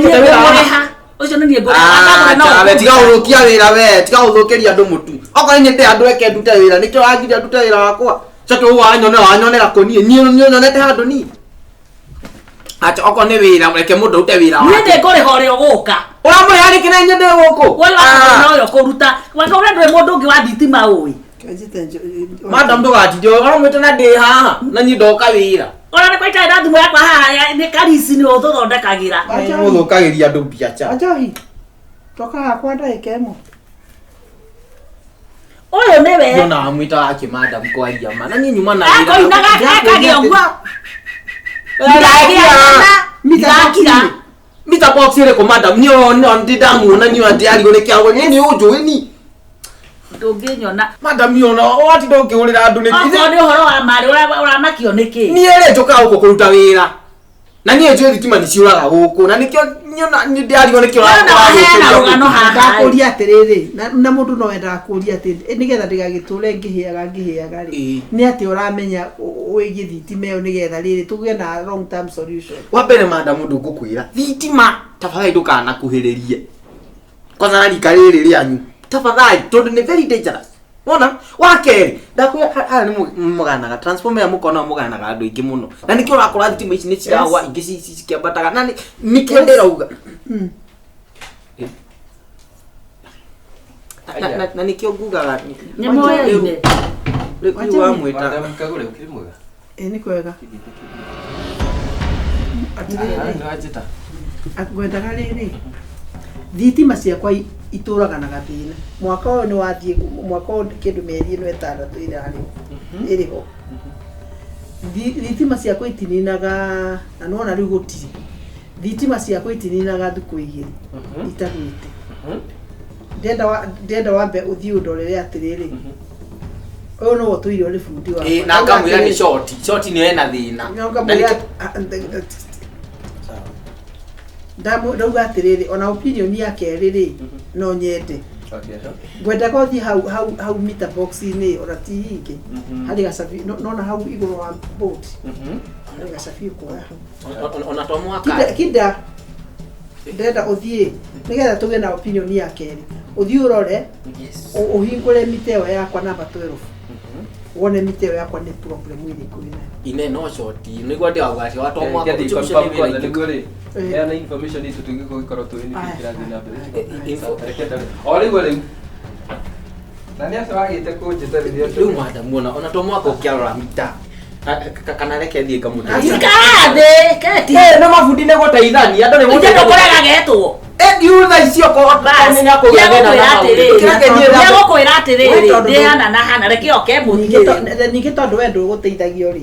Speaker 6: wĩra. Ucio nĩ ngora
Speaker 5: tiga ũthũkia wĩra we tiga ũthũkĩria andũ mũtu okorwo nyende andũ eke ndute wĩra nĩkĩo wangiria ndute wĩra wakwa coke wanyonera kũ niĩ nyonete handũ niĩ acha okorwo nĩ wĩra reke mũndũ ute wĩra
Speaker 6: wake niĩ ndĩkũrĩha ũrĩa ũgũka
Speaker 5: ũramũrĩha nĩkĩ na nyende gũkũ
Speaker 6: ũyũ kũruta wakaũrĩa ndũrĩ mũndũ ũngĩ wa thitima ũĩ
Speaker 5: madam ndũgatinde ũramwĩte na ndĩ haha na niĩ ndoka wĩra
Speaker 6: ona nĩ kwaita na thimũ yakwa haha nĩ karisi nĩ ũthondekagĩra
Speaker 5: ũthũkagĩria andũ biacara.
Speaker 1: Ajohi toka hakwa ndagĩka ĩmwe.
Speaker 6: Ũyũ nĩ we
Speaker 5: na amwĩta wake madam kwaria ma na niĩ nyuma na
Speaker 6: akoinaga akagĩa ũguo ndakira
Speaker 5: meter box ĩrĩkũ madam niĩ ndamuona niĩ ndiarigwo nĩ kĩago nĩ ũnjũĩ ni
Speaker 6: ndũngĩnyona
Speaker 5: madam niĩ ona watinda ũkĩhũrĩra andũ nĩ
Speaker 6: okorwo nĩ ũhoro wa marĩ ũramakio nĩkĩ
Speaker 5: niĩ rĩ njũkaga gũkũ kũruta wĩra na niĩ njũĩ thitima nĩ ciũraga gũkũ na nĩkĩo niĩ ndiarigwo nĩkĩo
Speaker 1: ndakũria atĩrĩrĩ na mũndũ no wendaga kũria atĩ nĩgetha ndĩgagĩtũre ngĩhĩaga rĩ nĩ atĩ ũramenya wĩgiĩ thitima ĩyo nĩgetha rĩrĩ tũgĩe na long term solution.
Speaker 5: Wa mbere madam ndũngũkwĩra thitima tafadhali ndũkanakuhĩrĩrie kwanza na rika rĩrĩ rĩanyu tafadhali tondu nĩ very dangerous. Wona wakeri ndakwĩra haha nĩ mũganaga transformer ya mũkona mũganaga andũ aingĩ mũno na nĩkĩo ũrakora thitima ici nĩ ciragwa ingĩ cikĩambataga na nĩkĩo ndĩrauga na nĩkĩo ngugaga
Speaker 6: nĩ moyaine
Speaker 5: rĩu wamwĩta
Speaker 3: madam kagũre ũkĩrĩ mwega
Speaker 1: nĩ kwega
Speaker 3: nĩwanjĩta
Speaker 1: ngwendaga rĩrĩ thitima ciakwa itũraga na gathĩna mwaka ũyũ nĩ wathiĩ mwaka ũyũ kĩndũ mĩeri ĩno 6 ĩrĩho thitima ciakwa itininaga na nona rĩu gũtirĩ thitima ciakwa itininaga thikũ 2 itagwĩte ndenda wambe ũthiĩ ũndorere atĩrĩrĩ ũyũ no ũtũire ũrĩ bundi wa
Speaker 5: na ngamwĩra nĩ short nĩ ena thĩna ndauga atĩrĩrĩ ona opinion yake rĩrĩ no nyende ngwenda gũthiĩ hau meter box-inĩ ona ti hingĩ harĩ gacabi nona hau igũrũ wa boat harĩ gacabi kuoya ona to mwaka
Speaker 1: kinda ndenda ũthiĩ nĩgetha tũgĩe na opinion ya kerĩ ũthiĩ ũrore ũhingũre mita ĩyo yakwa namba 12 wone mita ĩyo yakwa nĩ problem ĩrĩkũ nayo
Speaker 5: ine no short nĩguo ndĩrauga atĩ wa to mwaka
Speaker 3: heana information itu tũngĩkorwo tũrĩ nĩ kĩrathi na mbere o rĩu na nĩ acagĩte kũnjĩtarĩria
Speaker 5: rĩu madam ona to mwaka ũkĩarora mita kana reke thiĩ ngamũteithia
Speaker 6: ikathĩ keti
Speaker 5: nĩ mabundi nĩ gũteithania andũ nĩ
Speaker 6: mũndũ ũkoraga getwo
Speaker 5: Ndiuga icio ko menya ko gethena na
Speaker 6: Ndio ko iratiriri ndiana na hana reke oke muthie
Speaker 1: ningĩ tondũ we ndũgũteithagio rĩ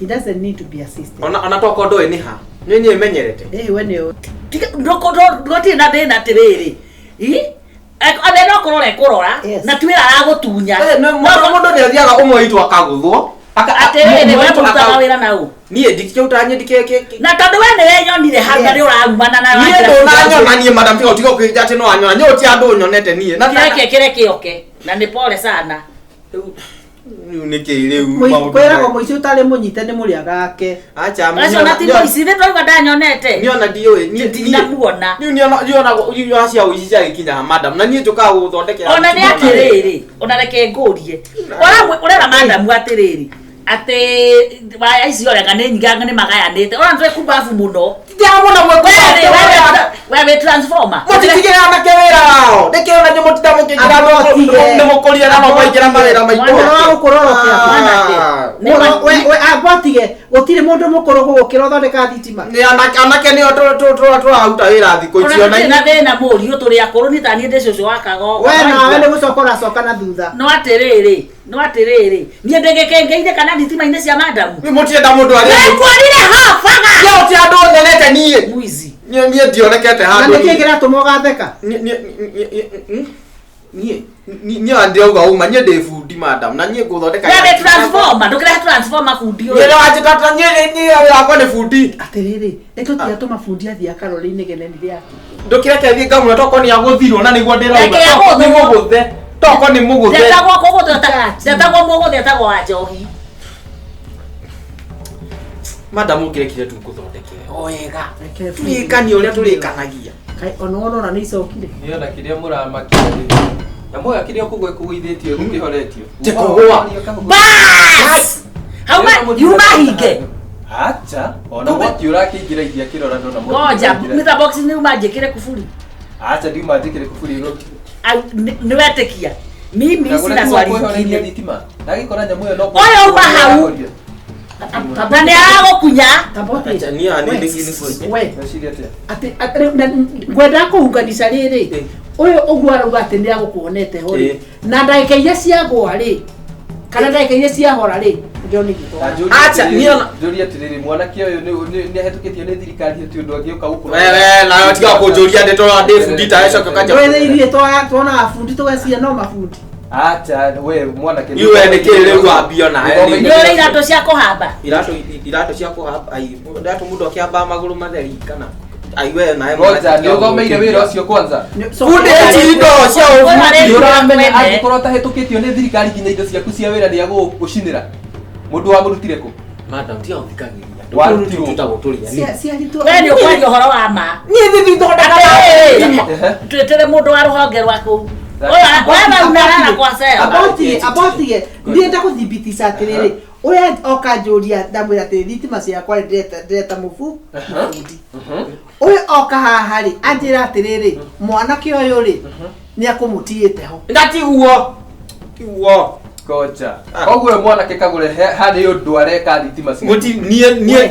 Speaker 1: he doesn't need to be assisted
Speaker 5: ona toko ndoe nĩ ha nĩ menyerete
Speaker 1: we nĩ
Speaker 6: ndũgũtirĩ na thĩna atĩrĩrĩ ave no kurora kurora na twira aragutunya
Speaker 5: mũndũ nĩ athiaga ũmwe itu akaguthwo
Speaker 6: atĩrĩrĩ we mũrutaga wĩra nau
Speaker 5: niĩ ndikĩuta nyendike
Speaker 6: na tondũ we nĩ wenyonire hau na nĩ ũrarumana na
Speaker 5: niĩ ndũnanyona niĩ madam tiga utiga ũkĩnja atĩ no anyona nyũ ti andũ nyonete niĩ
Speaker 6: na kĩreke oke na nĩ pole sana
Speaker 5: nĩkĩ rĩu
Speaker 1: kwĩragwo mũici ũtarĩ mũnyite nĩ mũrĩa gake
Speaker 5: acha
Speaker 6: acio na ti mũici nĩ twaigua ndanyonete
Speaker 5: niona ndiũĩ
Speaker 6: ndinamuona
Speaker 5: niona cia ũici ciagĩkinya madam na niĩ njũkaga gũthondekera
Speaker 6: ona nĩ atĩrĩrĩ ona reke ngũrie ũrera madam atĩrĩrĩ ate waya icio rega nĩ nyinganga nĩ magayanĩte ona nĩtwe kumbabu mũno
Speaker 5: ndiamona
Speaker 6: we transformer
Speaker 5: mũtitigĩra anake wĩra wao ndĩkĩona nyũ mũtitamũkĩnjĩra nĩ mũkũria na no maingĩra mawĩra
Speaker 1: maitũ abotige gũtirĩ mũndũ mũkũrũ gũgũkĩra ũthondeka thitima
Speaker 5: nĩ anake nĩo tũraruta wĩra thikũ icio
Speaker 6: na thĩna mũriũ tũrĩ akũrũ nĩ taniĩ ndĩ cũcũ wa kagogo
Speaker 1: we nawe nĩ gũcoka ũracoka na thutha
Speaker 6: no atĩrĩrĩ niĩ ndĩgĩkengeire kana thitima-inĩ cia madamu
Speaker 5: mũtienda mũndũ arĩa
Speaker 6: kwonire habaga
Speaker 5: ti andũ nyonete niĩ
Speaker 6: mwizi
Speaker 5: niĩ ndionekete
Speaker 1: na
Speaker 5: handũ
Speaker 1: nĩkĩ kĩratũma ũgatheka
Speaker 5: niĩ ndirauga uma niĩ ndĩ bundi madam na niĩ ngũthondeka
Speaker 6: we transformer ndũkĩrehe transformer bundi ũyũ
Speaker 5: niĩ wanjĩtata niĩ yakwa nĩ bundi
Speaker 1: atĩrĩrĩ nĩtũtiatũma bundi athiĩ akarore-inĩ geneni rĩake
Speaker 5: ndũkĩreke thiĩ ngamũra toko nĩ agũthirwo na nĩguo ndĩrauga nĩ mũgũthe toko nĩ mũgũthe
Speaker 6: ndetagwo mũgũthe etagwo wa njohi
Speaker 5: madam ũkĩrekire tu ngũthondekere o wega tũrĩkanie ũrĩa tũrĩkanagia
Speaker 1: ona wona nĩ icokire
Speaker 7: niona kĩrĩa mũramakia nyamũ ya kĩrĩa kũgũithĩtio gũkĩhoretio
Speaker 5: kũgũa
Speaker 6: bas hauma yuma hinge
Speaker 7: acha ona mwaki ũrakĩingĩraithia kĩrora ndona
Speaker 6: ngoja Mr. Box nĩ uma njĩkĩre kuburi
Speaker 7: acha ndiuma njĩkĩre kuburi
Speaker 6: nĩ wetĩkia mimi sina swali
Speaker 7: ingine thitima ndagĩkora nyamũ ĩyo no
Speaker 6: oyo uma hau na nĩ aragũkunya
Speaker 5: acha niĩ
Speaker 1: we atĩ ngwenda kũhunganisha rĩrĩ ũyũ ũguo arauga atĩ nĩ agũkuonete ho rĩ na ndagĩka iria ciagwa rĩ kana ndagĩka iria ciahora rĩ John gĩko
Speaker 5: acha niona
Speaker 7: njũria atĩrĩrĩ mwanake ũyũ nĩ ahĩtũkĩtio nĩ thirikari atĩ ũndũ angĩũka gũkũ
Speaker 5: wewe na tiga kũnjũria ndĩ twana ndĩ bundi ta icoka kanja
Speaker 1: wewe irie tuona bundi tũgeciria no mabundi
Speaker 7: acha we mwanake
Speaker 5: iwe nĩ kĩ rĩu wambio nawe
Speaker 6: nĩ ũrĩ iratũ cia kũhamba
Speaker 5: iratũ cia kũhamba iratũ mũndũ akĩhamba magũrũ matheri kana aiwe nawe
Speaker 7: ngoja nĩ ũthomeire wĩra ũcio kwanza
Speaker 5: bundi indo cia
Speaker 7: ũbundi ũramenya angĩkorwo tahĩtũkĩtio nĩ thirikari nginya indo ciaku cia wĩra nĩ agũgũcinĩra mũndũ wamũrutire kũ
Speaker 5: madam tiga ũthikagĩria
Speaker 6: we nĩ ũkwaria ũhoro wa ma
Speaker 5: niĩ thithi thondeka
Speaker 6: twĩtĩre mũndũ wa rũhonge rwa kũu wewe unarara kwa seo
Speaker 1: abotige ndienda gũthibitisha atĩrĩrĩ ũrĩa oka njũria ndamwĩra atĩ thitima ciakwa ndĩreta mũbu bundi ũyũ oka haha rĩ anjĩra atĩrĩrĩ mwanake ũyũ rĩ nĩ akũmũtiĩte ho
Speaker 5: ngatiguo
Speaker 7: ngoja koguo mwanake kagũre harĩ ũndũ areka thitima
Speaker 5: niĩ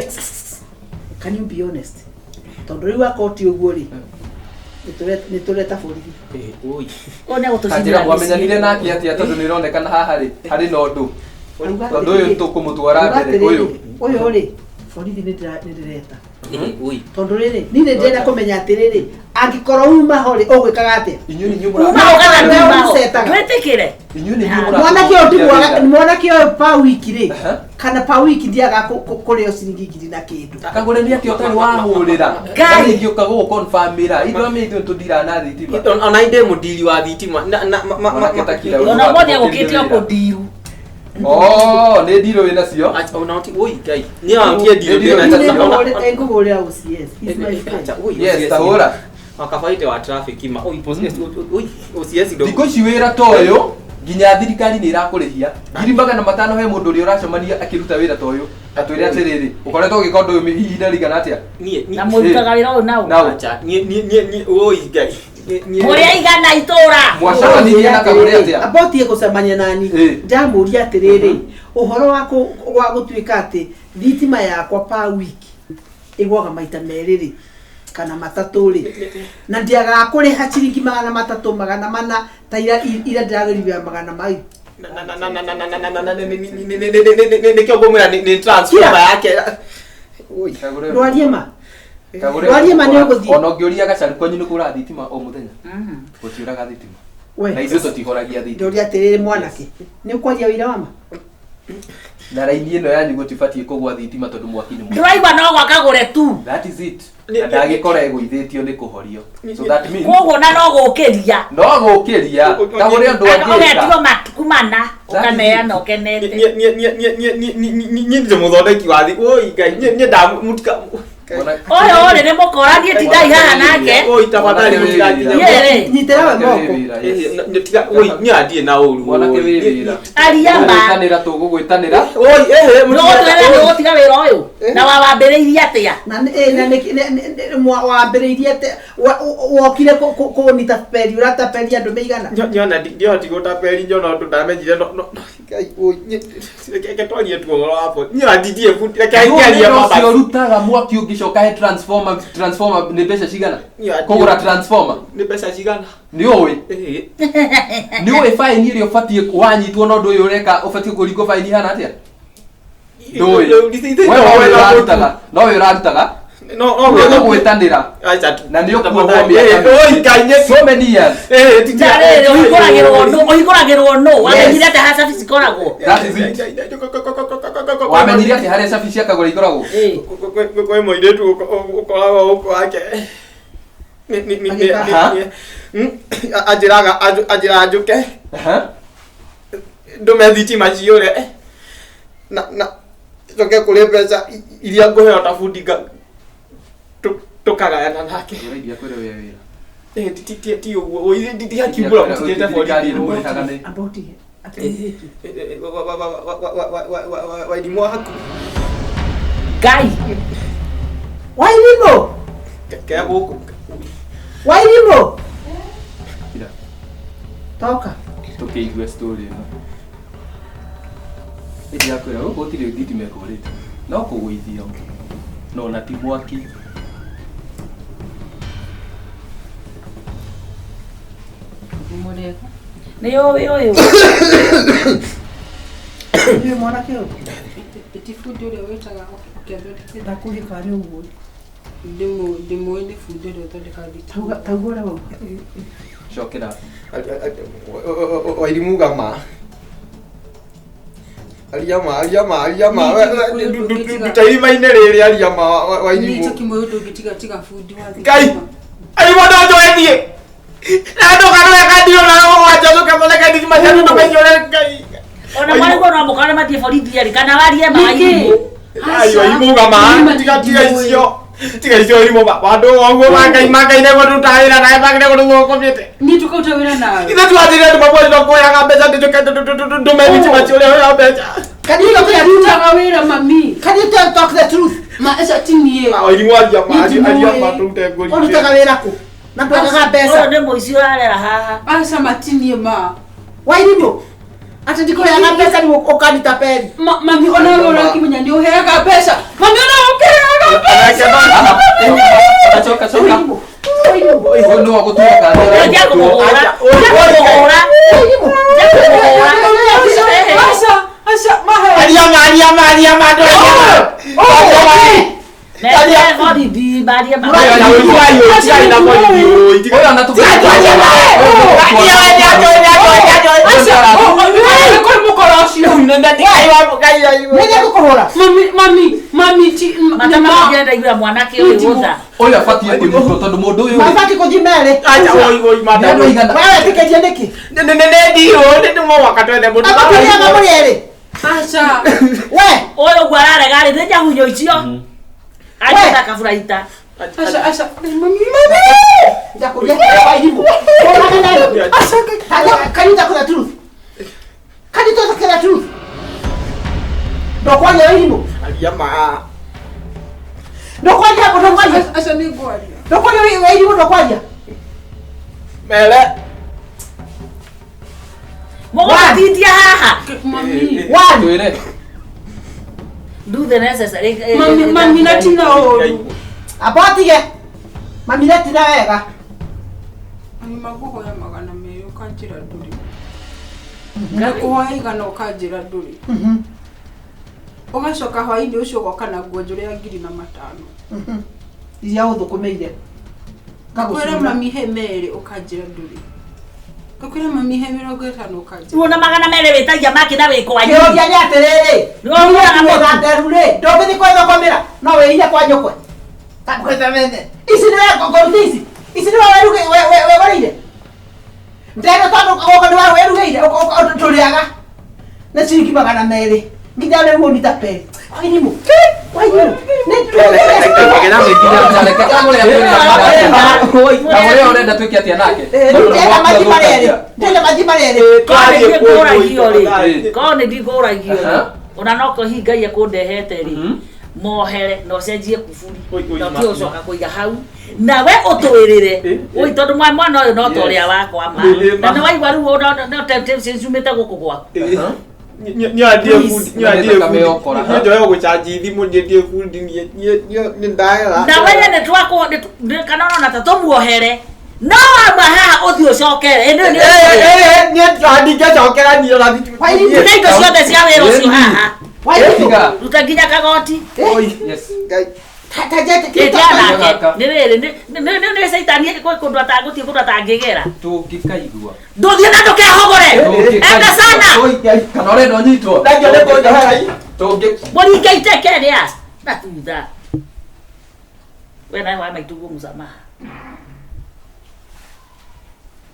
Speaker 1: can you be honest tondũ rĩu akoti ũguo rĩ nĩ tũreta borithi
Speaker 6: one
Speaker 7: kanjĩra mwamenyanire nake atĩa tondũ nĩ ĩronekana haha rĩ harĩ na ũndũ tondũ ũyũ tũkũmũtwara mbere
Speaker 1: ũyũ rĩ borithi nĩ ndĩreta tondũ rĩrĩ niĩ nĩ ndĩrenda kũmenya atĩrĩrĩ angĩkorwo uma ho rĩ ũgwĩkaga atĩa
Speaker 6: twĩtĩkĩre
Speaker 1: mwanake ũyũ pa wiki rĩ kana pa wiki ndiaga kũrĩo ciringi ngiri na kĩndũ
Speaker 7: kagũre nĩ atĩ ũtarĩ wahũrĩra ngai ngĩũka gũgũkonfamĩra ithuĩ mĩitũ tũndira na thitima
Speaker 5: ona indĩ mũndiri wa thitima
Speaker 6: ona mothe agũkĩte o kũndiru
Speaker 7: nĩ ndirũ wĩ nacio
Speaker 1: ngũgũrĩra
Speaker 7: yes tahũra
Speaker 5: wakabaite wa traffic ma
Speaker 7: thikũ ici wĩra ta ũyũ nginya thirikari nĩ irakũrĩhia ngiri 500 he mũndũ ũrĩa ũracemania akĩruta wĩra ta ũyũ atwĩre atĩrĩrĩ ũkoretwo ũgĩka ũndũ ũyũ ihinda rĩigana atĩa
Speaker 6: na mũrutaga wĩra ũyũ nau mũrĩa igana itũra
Speaker 7: mwacemanirie na kagũrĩ atĩa
Speaker 1: abotie gũcemania nani ndamũria atĩrĩrĩ ũhoro wa gũtuĩka atĩ thitima yakwa pa wiki ĩgwaga maita merĩ rĩ kana matatũ rĩ na ndiagaga kũrĩha ciringi 300 400 ta ira ndĩragũrithia 200
Speaker 5: nikio ngomwira ni transfer yake
Speaker 1: ndwarie ma
Speaker 7: ona ngĩũria gacaru kwanyu nĩ kũra thitima o mũthenya gũtiũraga thitima na ithuĩ tũtihoragia thitima
Speaker 1: ndoria atĩrĩrĩ mwanake nĩ ũkwaria wĩra wa ma
Speaker 7: na raini ĩno yanyu gũtibatiĩ kũgwa thitima tondũ mwaki nĩ
Speaker 6: ndũraigua no gwakagũre tu
Speaker 7: that is it na ndagĩkora egũithĩtio nĩ kũhorio so that means
Speaker 6: koguo na no gũkĩria
Speaker 7: ta ũrĩa andũ angĩ
Speaker 6: ũgetigwo matuku mana ũkaneana ũkenete
Speaker 5: ni mũthondeki wa thi oi ngai ni ndamutika
Speaker 6: oyo ore nĩ mũkoranie ti ndai haha nake
Speaker 5: oi tafadhali
Speaker 6: yere
Speaker 1: nyitĩra we moko
Speaker 5: tiga oi nyandie na ũru
Speaker 7: mwanake wĩra
Speaker 6: ariamba
Speaker 7: tanĩra tũgũgwĩtanĩra
Speaker 5: oi
Speaker 6: no twere gũtiga wĩra ũyũ na wambĩrĩirie atĩa
Speaker 1: na wambĩrĩirie wokire kũnita peri ũrataperia andũ mĩigana
Speaker 5: nyona ndihoti gũtaperi nyona ũndũ ndamenyire ngai oi ketwarie tu ũhoro wapo nyandithie futi reke ngerie mama
Speaker 7: ũcio rutaga mwaki ũngĩcoka he transformer nĩ mbeca cigana kũgũra transformer
Speaker 5: nĩ mbeca cigana
Speaker 7: nĩũĩ faini ĩrĩa ũbatiĩ wanyitwo na ũndũ ũyũ ũreka ũbatiĩ kũringwo faini hana atĩa ndũĩ wewe nowe ũrarutaga no gwĩtanĩra na nĩ ũkuohwo so many years
Speaker 6: ũhingũragĩrwo nũ wamenyire atĩ harĩa cabi cikoragwo
Speaker 7: wamenyire atĩ harĩa cabi ciakagũra ikoragwo
Speaker 5: kwĩ mũirĩtu ũkoragwo gũkũ wake anjĩraga njũke ndũme thitima ciũre na coke kũrĩ mbeca iria ngũheo ta bundi tukagayana nake ti ũguo ndihakiumbũra mũtigĩte borithi wairimu waku
Speaker 6: ngai
Speaker 1: wairimu
Speaker 5: kea gũkũ
Speaker 1: wairimu toka
Speaker 7: tũkĩigua story ĩno ĩrĩa yakwĩra gũkũ gũtirĩ thitima ĩkũrĩte no kũgũithio no na ti mwaki
Speaker 6: nĩ ũyũ
Speaker 1: nĩ mwanake ũyũ
Speaker 2: ti fundi ũrĩa wĩtaga ũkĩathondeka
Speaker 1: ndakũrĩka nĩ ũguo
Speaker 2: ndĩmũĩ nĩ fundi ũrĩa ũthondekaga thitima
Speaker 1: tauga ũrĩa wauga
Speaker 7: cokera
Speaker 5: wairimu gama Aliama ndutairimaine rĩrĩ aliama wairimu
Speaker 2: nicho kimwe ũndũ ũngĩtiga fundi wa
Speaker 5: ngai alimu ndonjoethie na ndũkanũre kandio na wanjacoke thondeke thitima cianyu ndũkaiciũre ngai
Speaker 6: ona marĩguo no mũkore mathiĩ borithi arĩ kana warie maaimu
Speaker 5: wairimu gama tiga icio wairimu bandũ ũguo mangai nĩguo tũtawĩra nawe bangi nĩguo tũgũkomĩte
Speaker 2: ni tukauta wĩra nawe
Speaker 5: ithe twathire ndũmabwĩri ndũkũoyaga mbeca ndũme thitima ciũrĩa ũrĩa mbeca
Speaker 1: Can you talk the truth?
Speaker 2: wĩra mami
Speaker 1: Can you talk the truth?
Speaker 2: ma aca tinie
Speaker 5: wairimu aliama tũrute ngũri
Speaker 1: Ũrutaga wĩra kũ? Na ndwagaga mbeca.
Speaker 6: ũyũ nĩ mũici ũrarera haha
Speaker 2: aca matinie ma
Speaker 1: Wairimu. Ati ndikũheaga mbeca nĩ ũkanita peri.
Speaker 2: mami ona wewe ũrakimenya nĩ ũheaga mbeca mami ona ũkĩheaga mbeca
Speaker 7: coka
Speaker 1: Wairimu.
Speaker 7: ũyũ nĩ wa gũtuĩka kanjĩra
Speaker 6: Ndia kũmũhũra
Speaker 2: aca mahe
Speaker 5: aliama
Speaker 7: ũyũ
Speaker 6: mwanake ũyũ
Speaker 7: ũyũ abatiĩ kũnyitwo tondũ mũndũ ũyũ
Speaker 1: Mabati kujimele. Wewe tikeje niki? Abakulia mamuriere.
Speaker 2: aca
Speaker 1: We.
Speaker 6: ũyũ guo ararega rĩ nĩ njagunyo icio agĩta kaburaita
Speaker 2: aca mami
Speaker 1: Ndakulia wairimu. Can you talk the truth? Can you talk the truth? Ndokwaje wairimu? Ndokwaje hapo ndokwaje?
Speaker 2: aca nĩ ngwaria
Speaker 1: Ndokwaje wairimu ndokwaje?
Speaker 6: mũgũbatitia haha
Speaker 2: mami
Speaker 1: One.
Speaker 7: twĩre
Speaker 6: do the necessary
Speaker 2: mami natina ũru
Speaker 1: Abatige. Mami leti na wega.
Speaker 2: Ani makuhoya magana merĩ ũkanjĩra ndũrĩ. Ngakuhoya igana ũkanjĩra ndũrĩ. Ũgacoka hwaĩ-inĩ ũcio ũgoka na nguo njũru ya 5,000.
Speaker 1: Iria ũthũkũmĩire.
Speaker 2: Ngakwĩra mami he merĩ ũkanjĩra ndũrĩ. Ngakwĩra mami he 50 ũkanjĩra.
Speaker 6: Uona magana merĩ wĩtagia makina wĩkwa nyingi.
Speaker 1: Kĩũria nĩ atĩrĩrĩ. Nĩwona mũganderu rĩ. Ndũngĩthi kwĩthũkũmĩra. No wĩire kwa nyũkwe. Takwĩta mene. Ici nĩ ngongoro ici. Ici nĩ werugeire. Ndege tondũ ũgoka nĩ werugĩire. Tũrĩaga. Nĩ ciringi magana merĩ. Nginya rĩu mũnita peri. Wainimu. Wainimu.
Speaker 7: Urenda twike atia nake?
Speaker 1: Ndĩrenda maji marĩrĩ. Ndĩrenda maji marĩrĩ.
Speaker 6: Kone ndigũragio rĩ. Ona noko hingaia kũndehete rĩ. Mohere no cenjie kuburi. Ndio ũcoka kũiga hau. Nawe ũtwĩrĩre. Oi tondũ mwana ũyũ no torĩa wakwa ma. Na nĩ waigua rĩu no temptation ciumĩte gũkũ gwaku.
Speaker 5: Nyandie food. Njoya gũchanji thimũ ndie food ni ndaera.
Speaker 6: Na wewe nĩ twako kana ona ta tũmuohere. No maha ũthiĩ ũcokere.
Speaker 5: Nĩ twandike cokera niyo na thitima.
Speaker 6: Wai nĩ indo ciothe cia wĩra ũcio haha. Wai ruta nginya kagoti.
Speaker 7: Yes.
Speaker 6: Nĩ caitani kũndũ atagũthiĩ kũndũ atangĩgera.
Speaker 7: Tũngĩkaigua.
Speaker 6: Ndũthiĩ na ndũkehogore. Enda sana.
Speaker 7: Kana ũrenda ũnyitwo.
Speaker 5: Ndangĩo nĩ kũnjohera.
Speaker 6: Mũringa iteke rĩa. Na tutha. We nawe wa maitugu msamaha.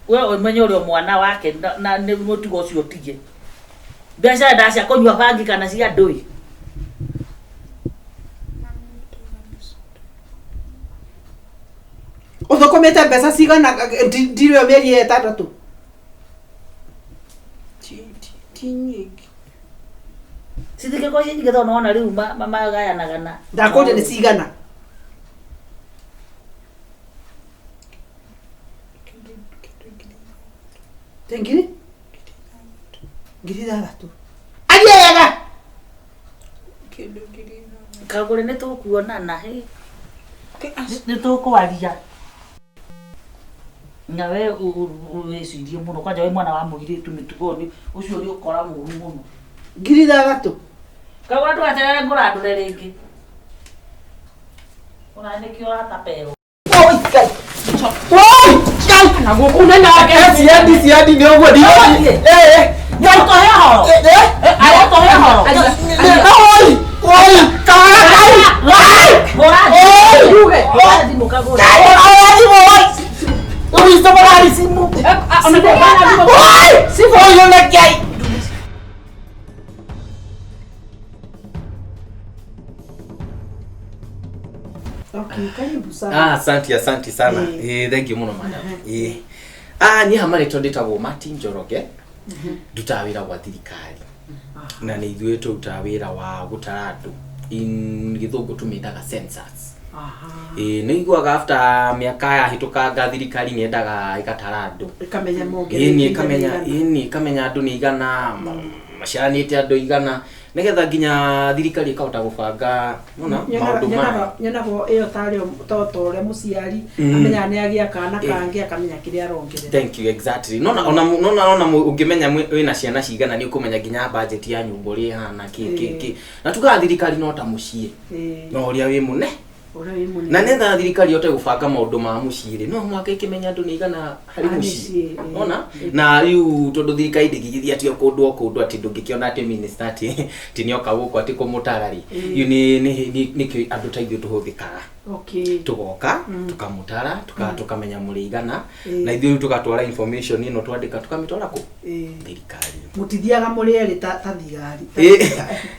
Speaker 6: We umenye ũrĩa mwana wake na nĩ mũtugo ũcio tige. Mbeca ndacia kũnyua bangi kana cia ndũi.
Speaker 1: Ũthũkũmĩte mbeca cigana ndirĩ mĩeri 6.
Speaker 2: Ti nyingĩ.
Speaker 6: Sithike kwa nyingi tondũ naona rĩu magayanagana.
Speaker 1: Ndakũnje nĩ cigana. Tengiri? Ngiri 6. Aliega.
Speaker 6: Kagũre nĩ tũkuonana he. Nĩ tũkwaria. Na we wĩcirie mũno kwanja we mwana wa mũirĩtu mĩtugoni ũcio ũrĩ ũkora mũru mũno.
Speaker 1: Ngiri 6.
Speaker 6: Kagũre ndũgaterere ngũrandũre rĩngĩ. Ona nĩkĩo ratapero.
Speaker 1: Oi, kai. Oi, kai.
Speaker 6: Na gũkũ nĩ nake.
Speaker 5: Siadi nĩ ũguo ndi.
Speaker 6: Ngai tohe horo. Aya tohe horo.
Speaker 5: Oi, oi, kai.
Speaker 6: Oi, ruge. Oi, mukagũre.
Speaker 5: Oi. Oi, sabarari simu. Oi, simu yule kai.
Speaker 1: Okay, karibu sana.
Speaker 5: Asante sana. Thank you muno madam. Ni hamari tondetagwo Martin Njoroge. Ndutaga wĩra gwa thirikari. Na nĩ ithuĩ tũrutaga wĩra wa gũtara andũ. In gĩthũngũ tũmĩtaga census. Nĩ iguaga after mĩaka yahĩtũkanga thirikari nĩ endaga ĩgatara andũ.
Speaker 1: Ikamenya mongerere.
Speaker 5: Ikamenya andũ nĩ igana, maciaranĩte andũ igana. Nĩgetha nginya thirikari ĩkahota gũbanga maũndũ mayo.
Speaker 1: Nyonago ĩyo tarĩ toto ũrĩa mũciari amenya nĩ agĩa kana kange akamenya kĩrĩa arongerera.
Speaker 5: Thank you, exactly. Nona ũngĩmenya wĩna ciana cigana nĩ ũkũmenya nginya budget ya nyũmba ũrĩa ĩhana kĩ. Na tugaga thirikari no ta mũciĩ. No ũrĩa wĩ mũne. Na nenda thirikari yote gũbanga maũndũ ma mũciĩ no mwaka ĩkĩmenya andũ nĩ igana harĩ mũciĩ. Ona na rĩu tondũ thirikari ndĩgĩgĩthia atĩ kũndũ atĩ ndũngĩkĩona atĩ minister atĩ nĩoka gũkũ atĩ kũmũtarari. Yu nĩkĩo andũ ta ithuĩ tũhũthĩkaga. Tugoka tukamũtara tukamenya mũrĩ igana na ithuĩ tugatwara information ĩno twandĩka tukamĩtwara kũ thirikari.
Speaker 1: Mũtithiaga mũrĩ erĩ ta thigari.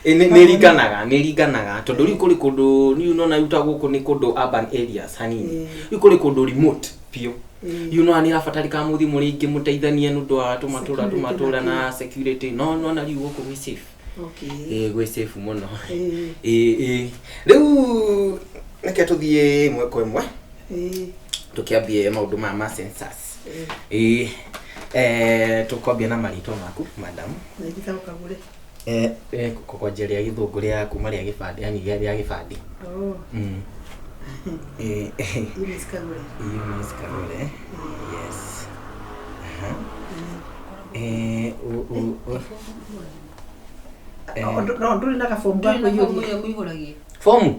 Speaker 5: Nĩ ringanaga tondũ rĩu kũrĩ kũndũ niũ nona yuta gũkũ nĩ kũndũ urban areas hanini. Rĩu kũrĩ kũndũ remote piũ. You know ani rabatarika muthi muri ingi muteithanie nundu wa tumatura na security no na riu gũkũ gwi safe. Gwi safe muno. Riu nake tuthie imwe kwa imwe. Tukiambie maundu ma census. Tukobia na marito maku madam.
Speaker 1: Naitha ukagure.
Speaker 5: Kukonjeria githungu ria kuma ria gibandi yani ria gibandi.
Speaker 1: Eunice Kagure.
Speaker 5: Eunice Kagure. Yes.
Speaker 1: No, nduri na kafomu gako yuri.
Speaker 5: Form?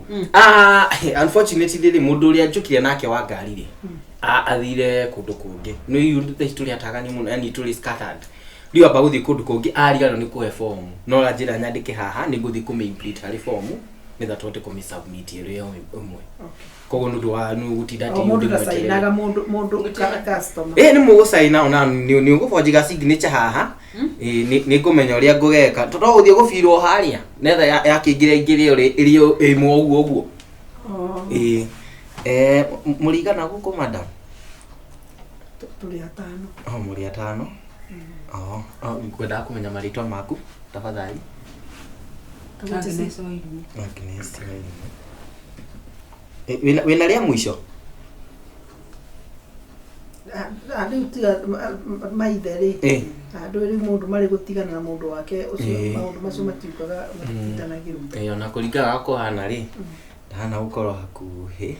Speaker 5: Unfortunately ri mundu uria njukire nake wa ngari ri. Athire kundu kungi. No yundu turi atagani muno, yani turi scattered. Riu aba guthii kundu kungi arigano ni kuhe form. No la njira nyandike haha ni guthii kumimplete hari form. Nitha twote kumisubmit rio umwe. Kogo ndu wa nu gutinda ti
Speaker 1: mundu gasainaga mundu ka customer.
Speaker 5: Ni mugusaina ona ni ugufonjiga signature haha. Ni ngumenya uria ngugeka. Toto guthii gufirwo haria. Netha yakingire ingire irio imwe uguo. Murigana guku madam?
Speaker 1: Tuli 5.
Speaker 5: Muri 5. Ngwenda kumenya maritwa maku tafadhali.
Speaker 2: Agnes
Speaker 5: Wairimu. Wina ria mwisho?
Speaker 1: Riu tiga maithe ri. Andu ri mundu mari gutigana na mundu wake ucio maundu macio matiukaga matitanagiru.
Speaker 5: Ona kuringaga kuhana ri. Ndahana gukorwo hakuhi.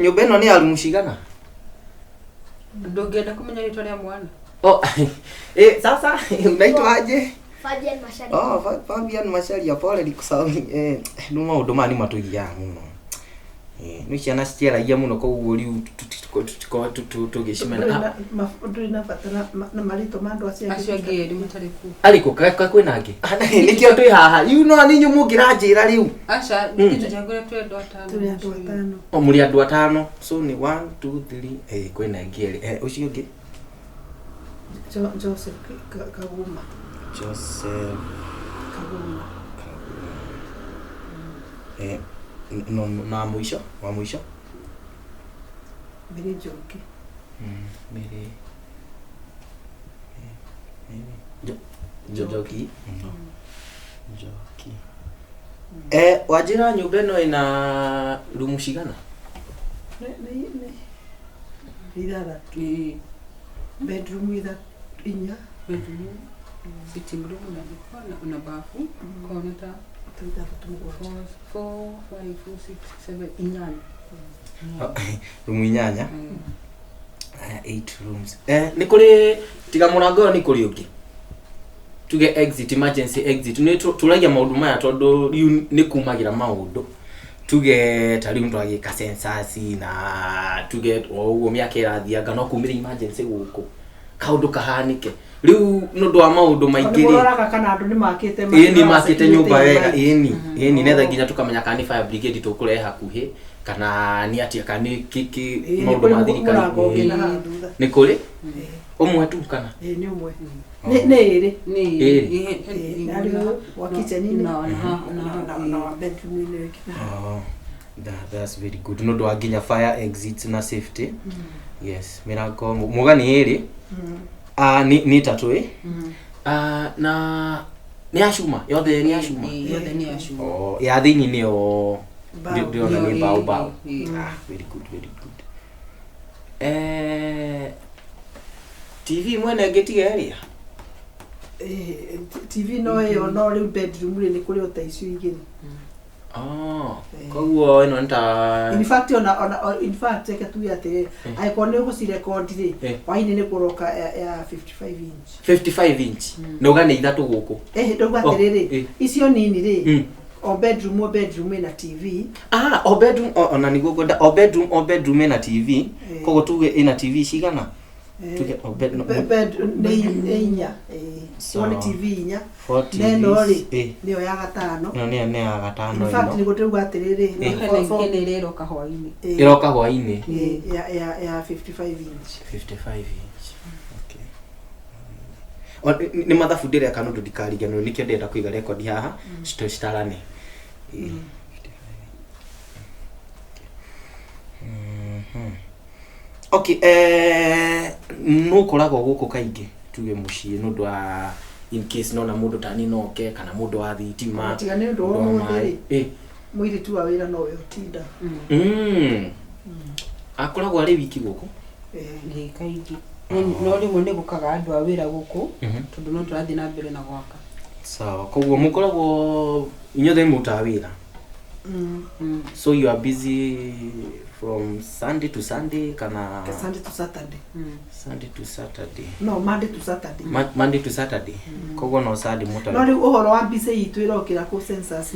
Speaker 5: Nyumba ino ni arumu cigana?
Speaker 2: Ndungenda kumenya ritwa ria mwana.
Speaker 5: Sasa unaitwa aje?
Speaker 8: Fabian Masharia.
Speaker 5: Fabian Masharia, pole ndikusahau. No maundu mani matugia muno. No ciana citiaragia muno koguo riu tugicimena.
Speaker 1: Nduri na fatana na marito mandu acio
Speaker 2: angĩ eri mutari ku.
Speaker 5: Ariko kwina angĩ. Nikio twi haha. Riu no ninyu mungiranjira riu.
Speaker 2: Acha kitu jangore twendo 5.
Speaker 1: Tuli andu 5.
Speaker 5: Muri andu 5. So ni 1 2 3. Kwina angĩ eri. Ucio ngĩ.
Speaker 1: Joseph Kaguma.
Speaker 5: Joseph
Speaker 1: Kaguma.
Speaker 5: No na mwisho, wa mwisho.
Speaker 1: Mary Njoki.
Speaker 5: Mary. Njoki. Njoki. Wajira nyumba ino ina rumu cigana?
Speaker 1: Idara. Bedroom with inya.
Speaker 2: Bedroom. Sitting room na bafu. Kona ta 4 5 6 7 inyanya.
Speaker 5: Rumu inyanya. 8 rooms. Ni kuri tiga murango ni kuri ungi. Tuge exit, emergency exit. Ni turagia maundu maya tondu riu ni kumagira maundu. Tuge tari mtu agika census na tuge uguo miaka irathianga no kumira emergency guku. Kaundu kahanike. Riu nundu wa maundu maingi ri.
Speaker 1: Muraraga kana andu ni makite
Speaker 5: ni makite nyumba wega. Ni netha nginya tukamenya kana ni fire brigade tukure hakuhi kana ni atia kana kiki maundu mathirikari. Ni kuri? Umwe tu kana?
Speaker 1: Ni umwe. Ni wa kitchen ni na bedroom ni.
Speaker 5: That's very good. Nundu wa nginya fire exits na safety. Yes, mirango mugani iri. Ni tatu na ni ashuma yothe ni ashuma.
Speaker 2: Yothe ni ashuma.
Speaker 5: Ya thini ni o ndio na ni bao. Very good, very good. TV mwene ngetiga area.
Speaker 1: TV no no ri bedroom ni kuri otaicio igiri.
Speaker 5: Koguo ino nta
Speaker 1: in fact eke tu yate aikone guci record ri waini ni kuroka ya 55 inch
Speaker 5: 55 inch no gane ithatu guku
Speaker 1: ndoga tiriri icio nini ri o bedroom na TV
Speaker 5: o bedroom ona niguo gwenda o bedroom na TV koguo tuge ina TV cigana tuge o bedroom
Speaker 1: ni inya one TV inya neno ri niyo ya gatano
Speaker 5: no ni ya gatano
Speaker 1: in fact ni gutuga atiriri
Speaker 2: iroka hwaini
Speaker 1: ya 55 inch
Speaker 5: 55 inch okay ni mathabu ndire kana ndu ndikarige no nikio ndenda kuiga record haha citarane okay no korago guku kaingi tuge mucii nundu wa in case nona mundu tani noke kana mundu wa thitima
Speaker 1: tigane ndu o muthiri mwiri tu wa wira no we utinda
Speaker 5: akoragwo ari wiki guku
Speaker 2: ni kaingi no rimwe ni gukaga andu a wira guku tondu no turathi na mbere na gwaka
Speaker 5: Sawa, koguo mukoragwo inyothe mutawira. So you are busy from Sunday to Sunday kana
Speaker 1: Sunday to Saturday.
Speaker 5: Sunday to Saturday.
Speaker 1: No, Monday to Saturday.
Speaker 5: Monday to Saturday. Koguo no Sunday muta.
Speaker 1: No, riu uhoro wa busy itu irokira ku census.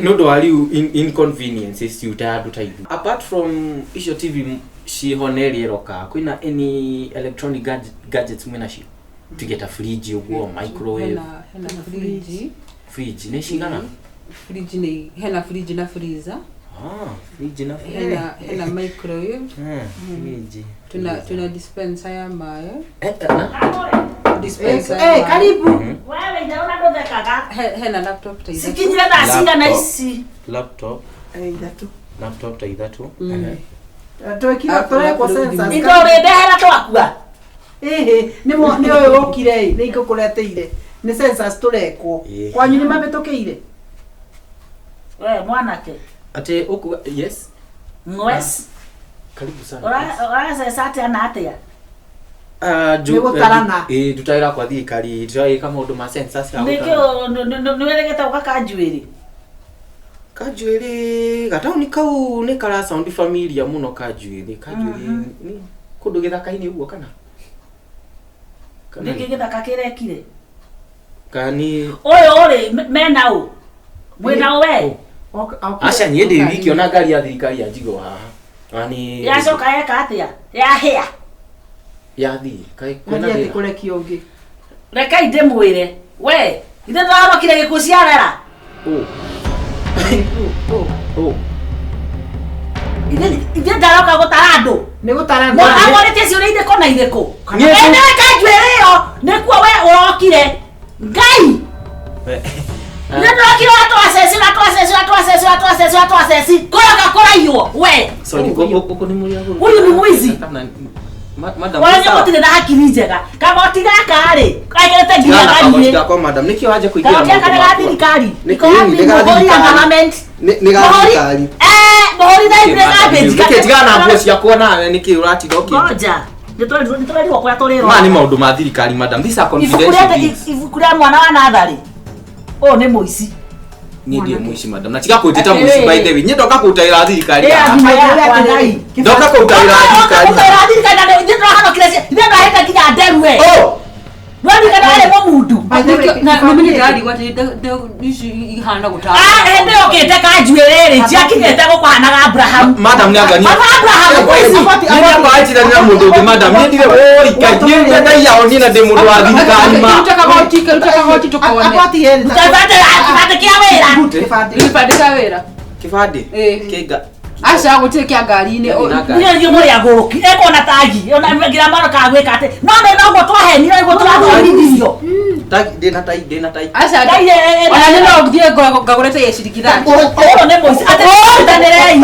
Speaker 5: No do are you inconveniences you tired to do. Apart from Isho TV she honeri eroka kwina any electronic gadgets mwina shi to get a fridge ugo microwave
Speaker 2: hena fridge
Speaker 5: ne shigana
Speaker 2: fridge ni hena fridge na freezer
Speaker 5: fridge na
Speaker 2: hena microwave
Speaker 5: fridge
Speaker 2: tuna dispenser ya mayo
Speaker 1: dispenser karibu
Speaker 6: wewe ndio unadodekaga
Speaker 2: hena laptop taida
Speaker 6: sikinyira ndasinga na isi
Speaker 5: laptop taida tu
Speaker 1: twekira tore kwa census
Speaker 6: ndio rendehera twakua
Speaker 1: nimo ni oyo okire ni ikukureteire ni census turekwo kwanyu ni mabetokeire
Speaker 6: wewe mwanake
Speaker 5: ate uku yes
Speaker 6: ngwes
Speaker 5: karibu sana
Speaker 6: ora sasa ana atia
Speaker 5: tutaira kwa thikari tutaira kama maundu ma census
Speaker 6: nikio niweregeta ukakanjuiri
Speaker 5: Kajuiri gatauni kau ni kara sound familiar muno kajuiri ni kundu githaka-ini uguo kana
Speaker 6: niki githaka kirekire
Speaker 5: kani
Speaker 6: ori mena u mwena we
Speaker 5: acha ni ndi wiki ona ngari ya thirikari ya jigo haha ani
Speaker 6: yacoka eka atia ya hea
Speaker 5: ya thi kai
Speaker 1: kwena ndi kureki ungi
Speaker 6: reka inde mwire we inde twarokire gikuo ciarera Ide ndaroka gutara andu
Speaker 1: ni gutara
Speaker 6: andu amorete ciure ide kona ireko ene kanjwereyo nikuo we urokire ngai ndorokire atwasesi kora we
Speaker 5: sorry koko ni muri ago
Speaker 6: uyu ni mwizi
Speaker 5: madam
Speaker 6: wale mutire na hakiri njega kama otigaka ri kagerete nginya gari
Speaker 5: ni kwa madam nikio aje kuingia
Speaker 6: mambo kana thirikari
Speaker 5: niko ni
Speaker 6: government
Speaker 5: ni thirikari
Speaker 6: mohori dai brega benji
Speaker 5: tigana mbo cia kuona niki uratiga
Speaker 6: ngoja nitwari kwa torero
Speaker 5: ma ni maundu ma thirikari madam these are confidential
Speaker 6: ifukuria mwana wa nathari o ni muici
Speaker 5: ni ndiye muici madam na tiga kutita muici by the way nyendoka kutaira thirikari ndoka kutaira thirikari
Speaker 6: nyendoka hano kiresi nyendoka heta kinya nderuwe Wani kana wale mundu
Speaker 2: na mimi ndari wati ishi ihana gutara
Speaker 6: ende okete kanjuerere ciakinyete gukwanaga Abraham
Speaker 5: madam ni angani
Speaker 6: Abraham kwisi
Speaker 5: ni amba achira ni mundu ngi madam ni ndire oi kaje ndai yao ni na de mundu wa thirikari ma
Speaker 2: utaka hoti tukone
Speaker 1: apati yeni
Speaker 6: kibate kia wera
Speaker 2: kibate kia wera
Speaker 5: kibade kega
Speaker 2: acha gutekia ngari ni
Speaker 6: ndio muri aguruki eko na tagi ona ngira maro kagweka ate no go twaheni no go twathomithio
Speaker 5: tagi dena tai
Speaker 2: acha ona ni no ngie ngagurete yeshirikithani
Speaker 6: oro ne moisi ate tanere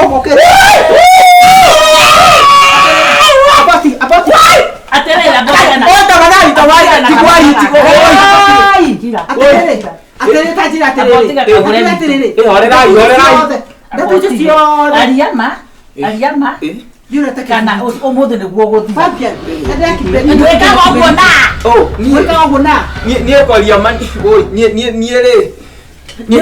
Speaker 6: apati aterera bwana
Speaker 1: onda magari tawai tigwai aterere tajira aterere
Speaker 5: horerai
Speaker 6: Ariama
Speaker 1: yule
Speaker 6: takana umuthi niguo guthi
Speaker 1: Fabian
Speaker 6: ndweka wangu na
Speaker 1: ndweka wangu na
Speaker 5: ni ekoria mani oi ni ere ni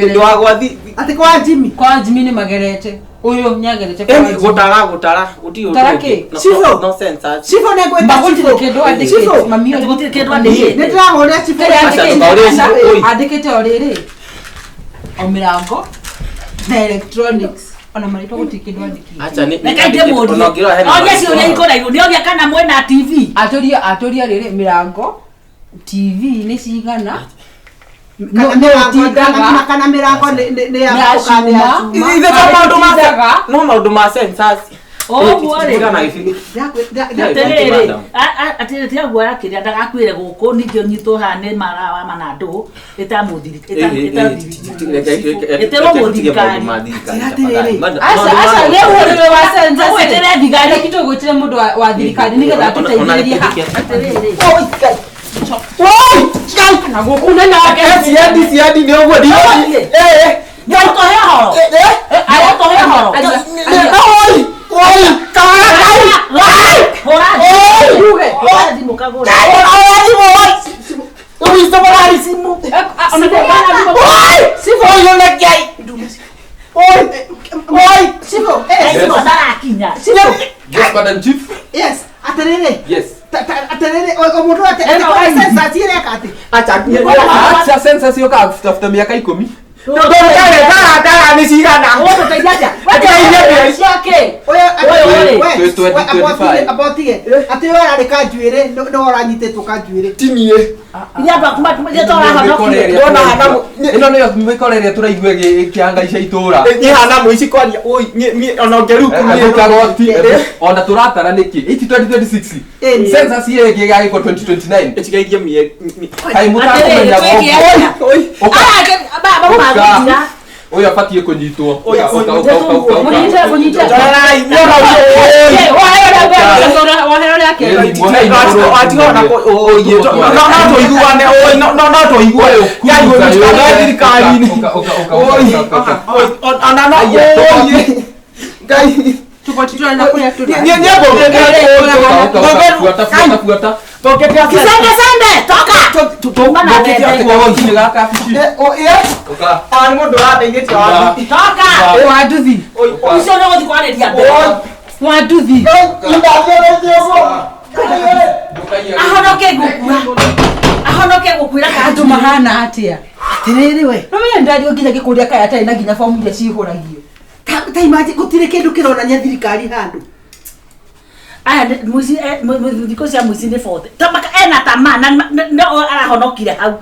Speaker 5: ndo wagwathi
Speaker 1: ati kwa Jimmy
Speaker 2: ni magerete uyo nyagerete
Speaker 5: kwa Jimmy gutara uti
Speaker 2: uti
Speaker 1: Shifo
Speaker 5: no sense
Speaker 1: Shifo ne gweta
Speaker 2: Shifo kendo andike mami
Speaker 6: ndike kendo andike
Speaker 1: ne twahoria Shifo
Speaker 2: andikete orere omirango na electronics ona marito gutikindwa ndiki
Speaker 5: acha ni
Speaker 6: nekaide muri oya cio ne ikora igu ndio kana mwena TV
Speaker 2: atoria rere mirango TV ni cigana
Speaker 1: kana mirango ne ya
Speaker 2: chuma
Speaker 5: ithe no maundu ma sensors
Speaker 6: mwore
Speaker 2: atere
Speaker 6: tia gwara kiria ndagakwire guku ningio nyito hane marawa manandu etamuthiri etero muthirikari
Speaker 2: asa leo wewe wa senza wetere thigari kitu gwitire mundu wa thirikari nigetha tuteithĩrĩrie aterere
Speaker 5: na gukuna na siadi ni ogwo di
Speaker 6: ndio tohe horo ayo tohe horo
Speaker 1: oi
Speaker 6: hora
Speaker 1: oi
Speaker 6: hora di mukagora
Speaker 7: Yes, Madam Chief.
Speaker 1: Yes, aterere.
Speaker 7: Yes.
Speaker 1: Aterere, o mundu ate. Sasa tire kati.
Speaker 7: Acha sensa sio ka tafuta miaka 10. Ino niyo mikoreria turaigua kiangaica itura
Speaker 5: Ihana muici kwaria oi ona ngeruku
Speaker 7: ni ona turatara niki 2026 census ye giga iko 2029
Speaker 5: etigaithia mie
Speaker 7: kai mutakomenya
Speaker 2: oi baba magutira
Speaker 7: oya fatie kunyitwo
Speaker 2: ahonoke gukwira kandu mahana atia
Speaker 1: Atiriri we.
Speaker 2: no menya ndari nginya gikuria kaya tari na nginya fomu iria cihuragio
Speaker 1: Taimaje gutire kindu kironania thirikari handu.
Speaker 6: Aya muici thiko cia muici ni forte. Tamaka ena tamana no arahonokire hau.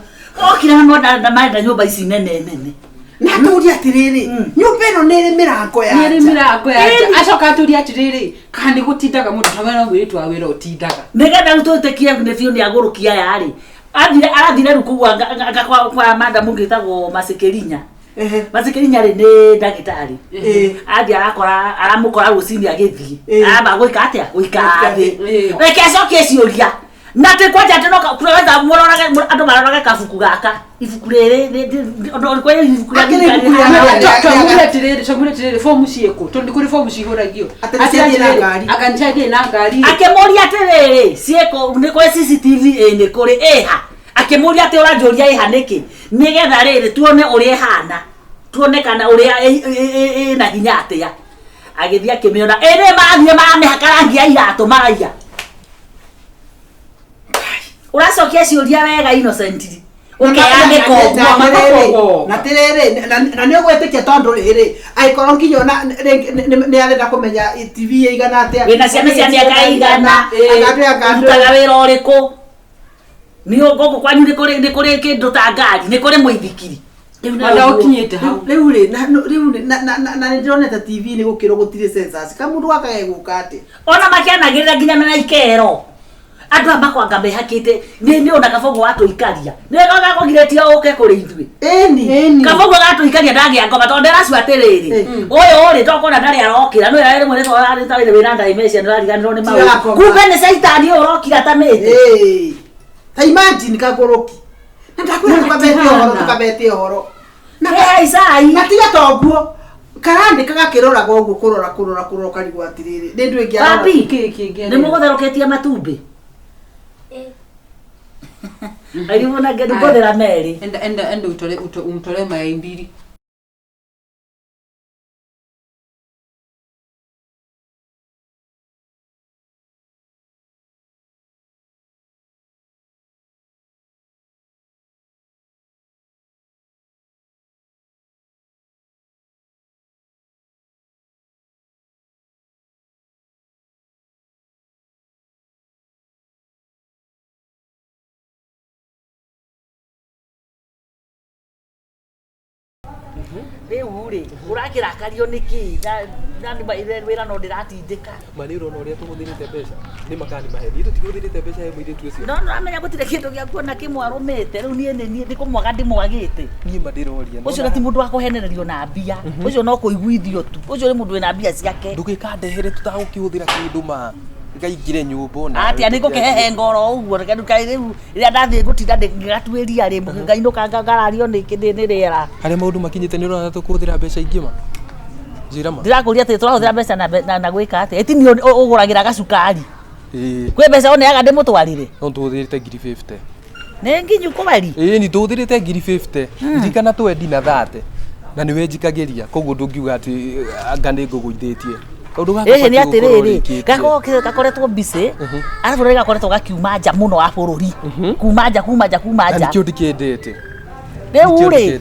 Speaker 6: Okire no na nyumba ici nene.
Speaker 1: Na turia atiriri. Nyumba ino nere mirango ya.
Speaker 2: niri mirango ya acoka turia atiriri kandi gutindaga mundu tamana ngwitu wa wira utindaga
Speaker 6: Nigenda rutotekia ne fio ni agurukia yari. Arathire rukugwa kwa madam ngitagwo Masekerinya. Masekerinya ri ni ndagitari. Athi aramukora rucini agithii. Aba goika atia goika thi. Reke acoke ciuria. Na te kwaja tenoka kuweza muroraga andu maroraga kabuku gaka. Ibuku riri ndo kwa ibuku riri.
Speaker 2: Tomure tiriri fomu cieko tondi kuri fomu cihuragio
Speaker 1: akanchaje
Speaker 2: na ngari
Speaker 6: Akemuria atiriri cieko ni kwa CCTV ni kuri eha. Akemuria ati uranjuria eha niki nigetha riri tuone uria hana tuone kana uria na hinya atia agithia kimiona ene mathie mamehakarangia iratu maraiya uracokia ciuria wega Innocent
Speaker 1: na tirere na ni ogwetikia tondu riri aikoro nginyo na ni arenda kumenya TV igana atia
Speaker 6: wina ciana cia miaka igana agataga wira uriku ni gogo kwanyu ni kuri kindu ta ngari ni kuri muithikiri
Speaker 2: wanda ukinyete hau
Speaker 1: riu na ndioneta TV ni gukiro gutire census kamundu akae guka ati
Speaker 6: ona makianagirira nginya na ikero andu amakwanga mehakite ni ona kabogo watu ikaria ni goga kogiretia uke kuri ithui
Speaker 1: eni
Speaker 6: kabogo watu ikaria ndagia ngoma tonde racu atiriri uyu uri tokona ndari arokira no yari mwene to ari tawire wina ndai mecia ndariganirwo ni mau kumbe ni saitani urokira tamite
Speaker 1: ta imagine kagoroki na ndakwira tukabete horo
Speaker 6: na isai
Speaker 1: na tiga toguo karandika gakiroraga uguo kurora karigwa atiriri ni ndu ingia
Speaker 6: papi ni mugutharoketia matumbi ali mona gedu bodera meri
Speaker 2: enda utole mayai mbili
Speaker 6: Uri urakirakario niki na ni wira no ndiratindika
Speaker 7: maniro no ria tuguthirite mbeca ni makani maheni tutiguthirite mbeca he mwire tucio
Speaker 6: no amenya gutire kindu gia kuona kimwarumite riu ni kumwaga ndimwagite
Speaker 7: ni mandiroria
Speaker 6: ucio ti mundu wa kuhenererio na mbia ucio no kuiguithio tu ucio ni mundu wina mbia ciake
Speaker 7: ndugikandehere tutagukihuthira kindu ma ngaingire nyumba na
Speaker 6: atia ni gukehe ngoro uguo kai riu ria ndathie gutinda ngatuiria ri ngainuka ngarario ni riera
Speaker 7: haria maundu makinyite ni urona tukuhuthira mbeca ingima njirama
Speaker 6: ndirakuria ati turahuthira mbeca na gwika ati eti ni uguragira gacukari kwi mbeca oneaga ndimutwarire
Speaker 7: no tuhuthirite 50
Speaker 6: ni nginyu kubari
Speaker 7: ni tuhuthirite 50 ndikana twendi na 30 na niwe njikagiria koguo ndungiuga ati anga ni nguguithitie
Speaker 6: nĩ atĩrĩrĩ gakoretwo busy arabu rĩu gakoretwo gakiuma nja mũno wa bũrũri kuma nja
Speaker 7: nikĩo ndikĩndĩte
Speaker 6: rĩu rĩ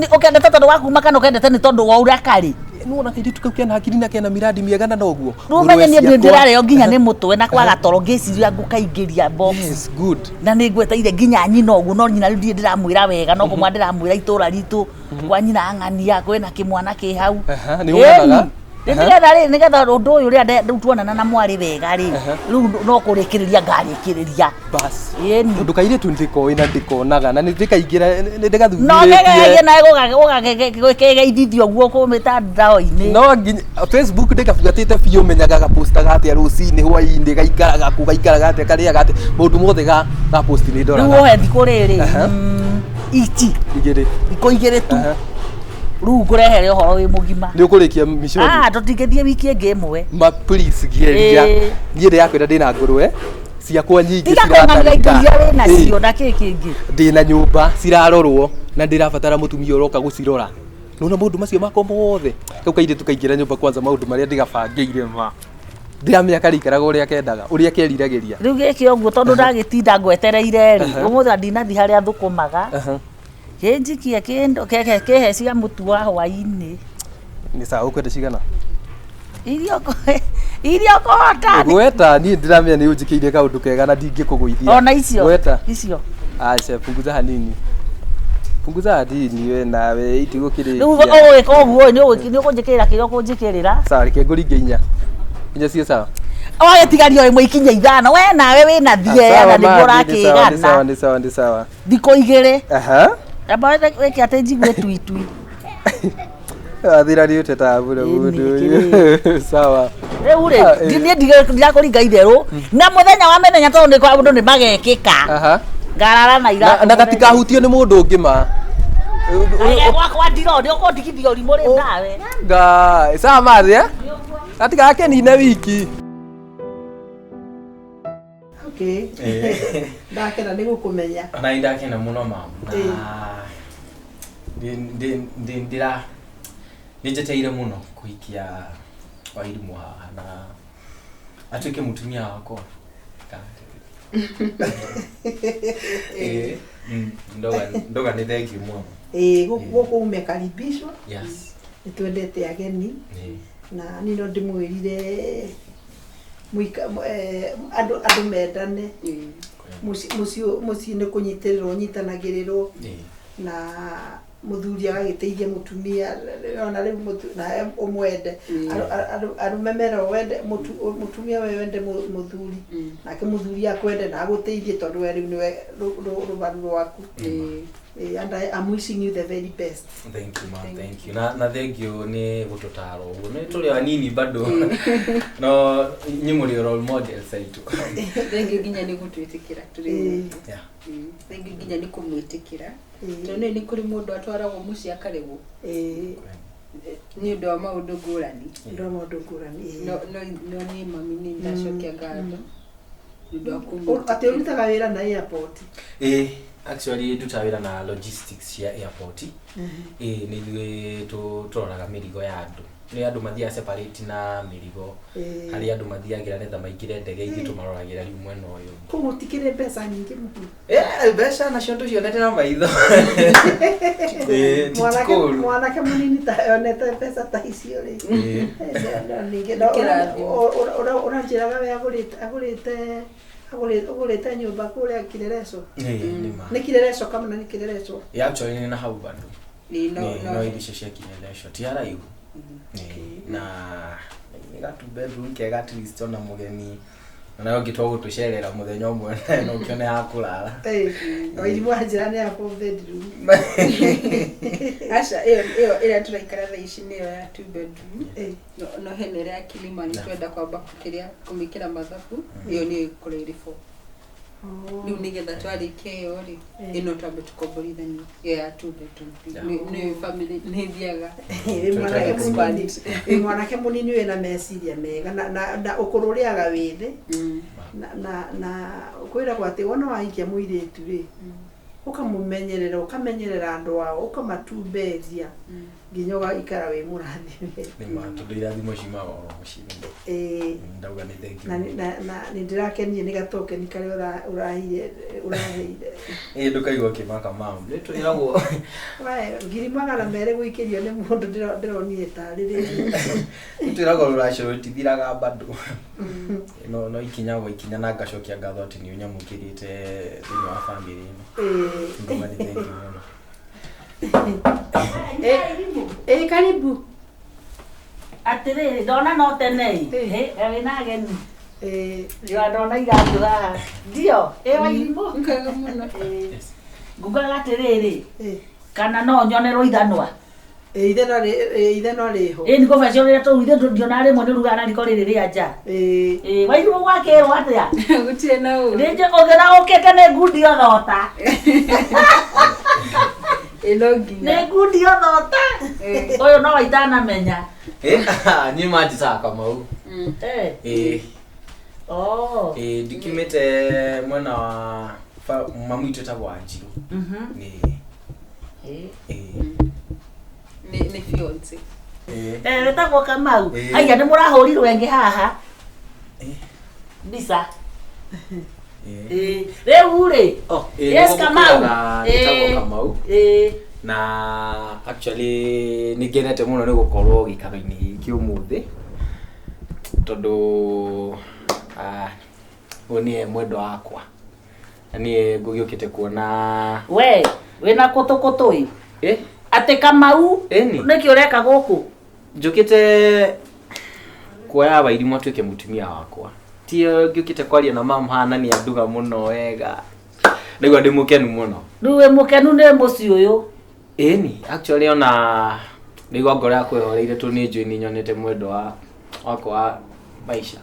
Speaker 6: ũkendete tondũ wa kuma kana ũkendete nĩ tondũ wa ũrĩa karĩ
Speaker 7: nuona kairĩtu kau kena hakiri na kena miradi mĩega na noguo
Speaker 6: rumenye niĩ ndĩrareo nginya nĩ mũtwe na kwaga toro ngĩciria ngũkaingĩria box
Speaker 7: yes good
Speaker 6: na nĩ ngweteire nginya nyina ũguo no nyina rĩu ndirĩ ndĩramwĩra wega no kũmwa ndĩramwĩra itũũra ritũ kwa nyina ang'ania kwĩna kĩmwana kĩ hau
Speaker 7: nĩ wonaga
Speaker 6: nĩgetha ũndũ ũyũ ũrĩa rĩu tuonana na mwarĩ wega rĩ rĩu no kũrĩkĩrĩria ngarĩkĩrĩria
Speaker 7: bas ũndũ kairĩtu ndĩkoĩ na ndĩkonaga na nĩndĩkaingĩra nĩndĩgathurĩtie
Speaker 6: no ngegegie nawe gũgagĩgeithithio ũguo kũmĩtandao-inĩ
Speaker 7: no nginya Facebook ndĩkabugatĩte biũ menyaga gapostaga atĩa rũcinĩ hwainĩ gaikaraga kũ gaikaraga atĩa karĩaga atĩa maũndũ mothe ga post nĩ ndoraga
Speaker 6: rĩu wohe thikũ rĩrĩ ici thikũ igĩrĩ tu rĩu ngũrehere ũhoro wĩ mũgima
Speaker 7: nĩ ũkũrĩkia miconi
Speaker 6: tũtingĩthiĩ wiki ĩngĩ ĩmwe
Speaker 7: ma please gĩeria niĩ ndĩrakwĩra ndĩna ngũrũwe ciakwa nyingĩ
Speaker 6: tiga kũng'anĩra indo iria wĩna cio na kĩ kĩngĩ
Speaker 7: ndĩna nyũmba cirarorwo na ndĩrabatara mũtumia ũroka gũcirora nona maũndũ macio makwa mothe kau kairĩtu kaingĩra nyũmba kwanza maũndũ marĩa ndĩgabangĩire ma ndĩramenya karĩikaraga ũrĩa kendaga ũrĩa keriragĩria
Speaker 6: rĩu gĩkĩ ũguo tondũ ndagĩtinda ngwetereire rĩ ũmũthĩ ndinathi harĩa thũkũmaga kĩnjikie kĩndũ kĩhe cia mũtu wa hwainĩ
Speaker 7: nĩ sawa ũkwenda cigana
Speaker 6: irio kota
Speaker 7: gweta niĩ ndĩramenya nĩ ũnjĩkĩire kaũndũ kega na ndingĩkũgũithia
Speaker 6: ona icio
Speaker 7: gweta
Speaker 6: icio
Speaker 7: aca punguza hanini we nawe itigũkĩrĩkia
Speaker 6: rĩu ũgwĩka ũguo nĩ ũkũnjĩkĩrĩra kĩrĩa ũkũnjĩkĩrĩra
Speaker 7: sawa reke ngũringe inya cio sawa
Speaker 6: wagĩtigario ĩmwe ikinya ithano we nawe wĩna thiena nĩguo ũrakĩgana
Speaker 7: nĩ sawa
Speaker 6: thikũ igĩrĩ amba weke atĩ njigue tuitui
Speaker 7: athira nĩ ũteta mbura mũndũ ũyũ sawa
Speaker 6: rĩu rĩ niĩ ndirakũringa itherũ na mũthenya wa mĩthenya tondũ nĩ kwa mũndũ nĩ magekĩka ngarara na iratũ
Speaker 7: na gatikahutio nĩ mũndũ ũngĩ ma
Speaker 6: gwakwa ndironi ũkũndigithia ũrimũ rĩu nawe
Speaker 7: ngai sawa mathĩ gatigakenine wiki
Speaker 1: ndakena nĩ gũkũmenya
Speaker 5: na ndakena mũno mamu na nĩnjeteire mũno kũhikia Wairimu haha na atuĩke mũtumia wakwa ndoga nĩ thengiũ mũno
Speaker 1: gũkũ umekaribishwa nĩtwendete ageni na niĩ no ndĩmwĩrire andũ mendane mũciĩ nĩ kũnyitĩrĩrwo nyitanagĩrĩrwo na mũthuri agagĩteithia mũtumia ona rĩu na ũmwende arũme mero wende mũtumia we wende mũthuri nake mũthuri akwende na agũteithie tondũ we rĩu nĩwe rũbaru rwaku and I'm wishing you the very best.
Speaker 5: Thank you, ma'am. Thank you. Na thank you nĩ gũtũtara ũguo. Nĩ tũrĩ anini bado. No nyĩ mũrĩ role model saitu.
Speaker 2: Thank you nginya nĩ gũtwĩtĩkĩra tũrĩ. Thank you nginya nĩ kũmwĩtĩkĩra. Tondũ nĩ kũrĩ mũndũ atwaragwo mũciĩ akaregwo. Nĩ ũndũ wa maũndũ ngũrani. No nĩ mami nĩ ndacokia ngatho. Nĩ ũndũ wa
Speaker 1: atĩ ũrutaga wĩra na airport.
Speaker 5: Actually ndutaga wĩra na logistics cia airport. Nĩ ithuĩ tũroraga mĩrigo ya andũ. Nĩ andũ mathiaga separate na mĩrigo. Harĩ andũ mathiagĩra nĩgetha maingĩre ndege ithuĩ tũmaroragĩra rĩu mwena ũyũ.
Speaker 1: Koguo tikĩrĩ mbeca nyingĩ mũno.
Speaker 5: Mbeca nacio tũcionete na maitho.
Speaker 1: Mwanake mũnini ta onete mbeca ta icio rĩ. Ũranjĩraga we agũrĩte nyũmba kũrĩa Kirereso. Nĩ Kirereso kama nĩ Kirereso.
Speaker 5: Actually nĩ na hau bado. No irisho cia Kirereso ti araihu. Na gatu bedroom kega at least ona mũgeni na yo gitwa gũtũcerera mũthenya ũmwe no kĩone ya kũrara.
Speaker 1: Wairimu anjĩra nĩ ya bedroom.
Speaker 2: Aca ĩrĩa tũraikara thaa ici nĩyo ya 2 bedroom. No henere ya Kilimani twenda kwamba kũmĩkĩra mathabu ĩyo nĩ kũrĩ 4. Rĩu nĩgetha twarĩkia ĩyo rĩ ĩno twambe tũkomborithanie ĩyo ya 2 bedroom. Nĩ family nĩ thiaga.
Speaker 1: Mwanake mũnini wĩna meciria mega na ũkũrũrĩaga wĩthĩ na ũkwĩragwo atĩ wona wahikia mũirĩtu rĩ ũkamũmenyerera ũkamenyerera andũ ao ũkamatumberia nginyoga ikara we murathime
Speaker 5: Ni ma tondu irathimo cimaga o muciĩ. Ndauga ni thank you.
Speaker 1: na nindirakenie ni gatoke ni kare urahire
Speaker 5: Ndukaigua kimaka mamu. Nitwiragwo
Speaker 1: ngiri magana mere guikirio ni mundu ndironire tarĩrĩrio.
Speaker 5: Nitwiragwo ruraciro tithiraga bado. No ikinya na ngacokia ngatho ati ni unyamukirite thĩinĩ wa family ĩno. Ndauga ni thank you muno.
Speaker 1: Karibu.
Speaker 6: Atiriri ndona no tene ewe na ageni ndona iratũ haha ndio Wairimu
Speaker 2: Nkaga muno.
Speaker 6: ngugaga atiriri kana no nyonerwo ithanwa
Speaker 1: ithanwa riho
Speaker 6: niko facio rĩrĩa tũruithie ndiona rĩmwe nĩ rugaga na riko rĩrĩ rĩa nja Wairimu gwakĩrwo atĩa
Speaker 2: Gũtirĩ na ũru.
Speaker 6: rĩnje ũngĩna ũkĩte nĩ ngundi othota nĩ ngundi othota ũyũ no itanamenya
Speaker 5: Ni majisa Kamau. Ndikimite mwana wa mamu itu etagwo Wanjiru.
Speaker 2: Ni fiance.
Speaker 6: Wĩtagwo Kamau. Haiya nĩ mũrahũrirwo engĩ haha. Mbica. Rĩu rĩ. Yes Kamau.
Speaker 5: Etagwo Kamau. Na actually nigenete muno ni gukorwo gikaro-ini giki umuthi tondu oni mwendo wakwa ani ngugiukite kuona
Speaker 6: we wina kutukutu ati Kamau niki ureka guku
Speaker 5: njukite kuoya Wairimu atuike mutumia wakwa tio ngiukite kwaria na mama hana ni anduga muno wega nigwa ndi mukenu muno
Speaker 6: riu mukenu ni muci uyu
Speaker 5: Eni, actually ona nigwa ngora kwehoreire tu ni njui ni nyonete mwendo wakwa maisha.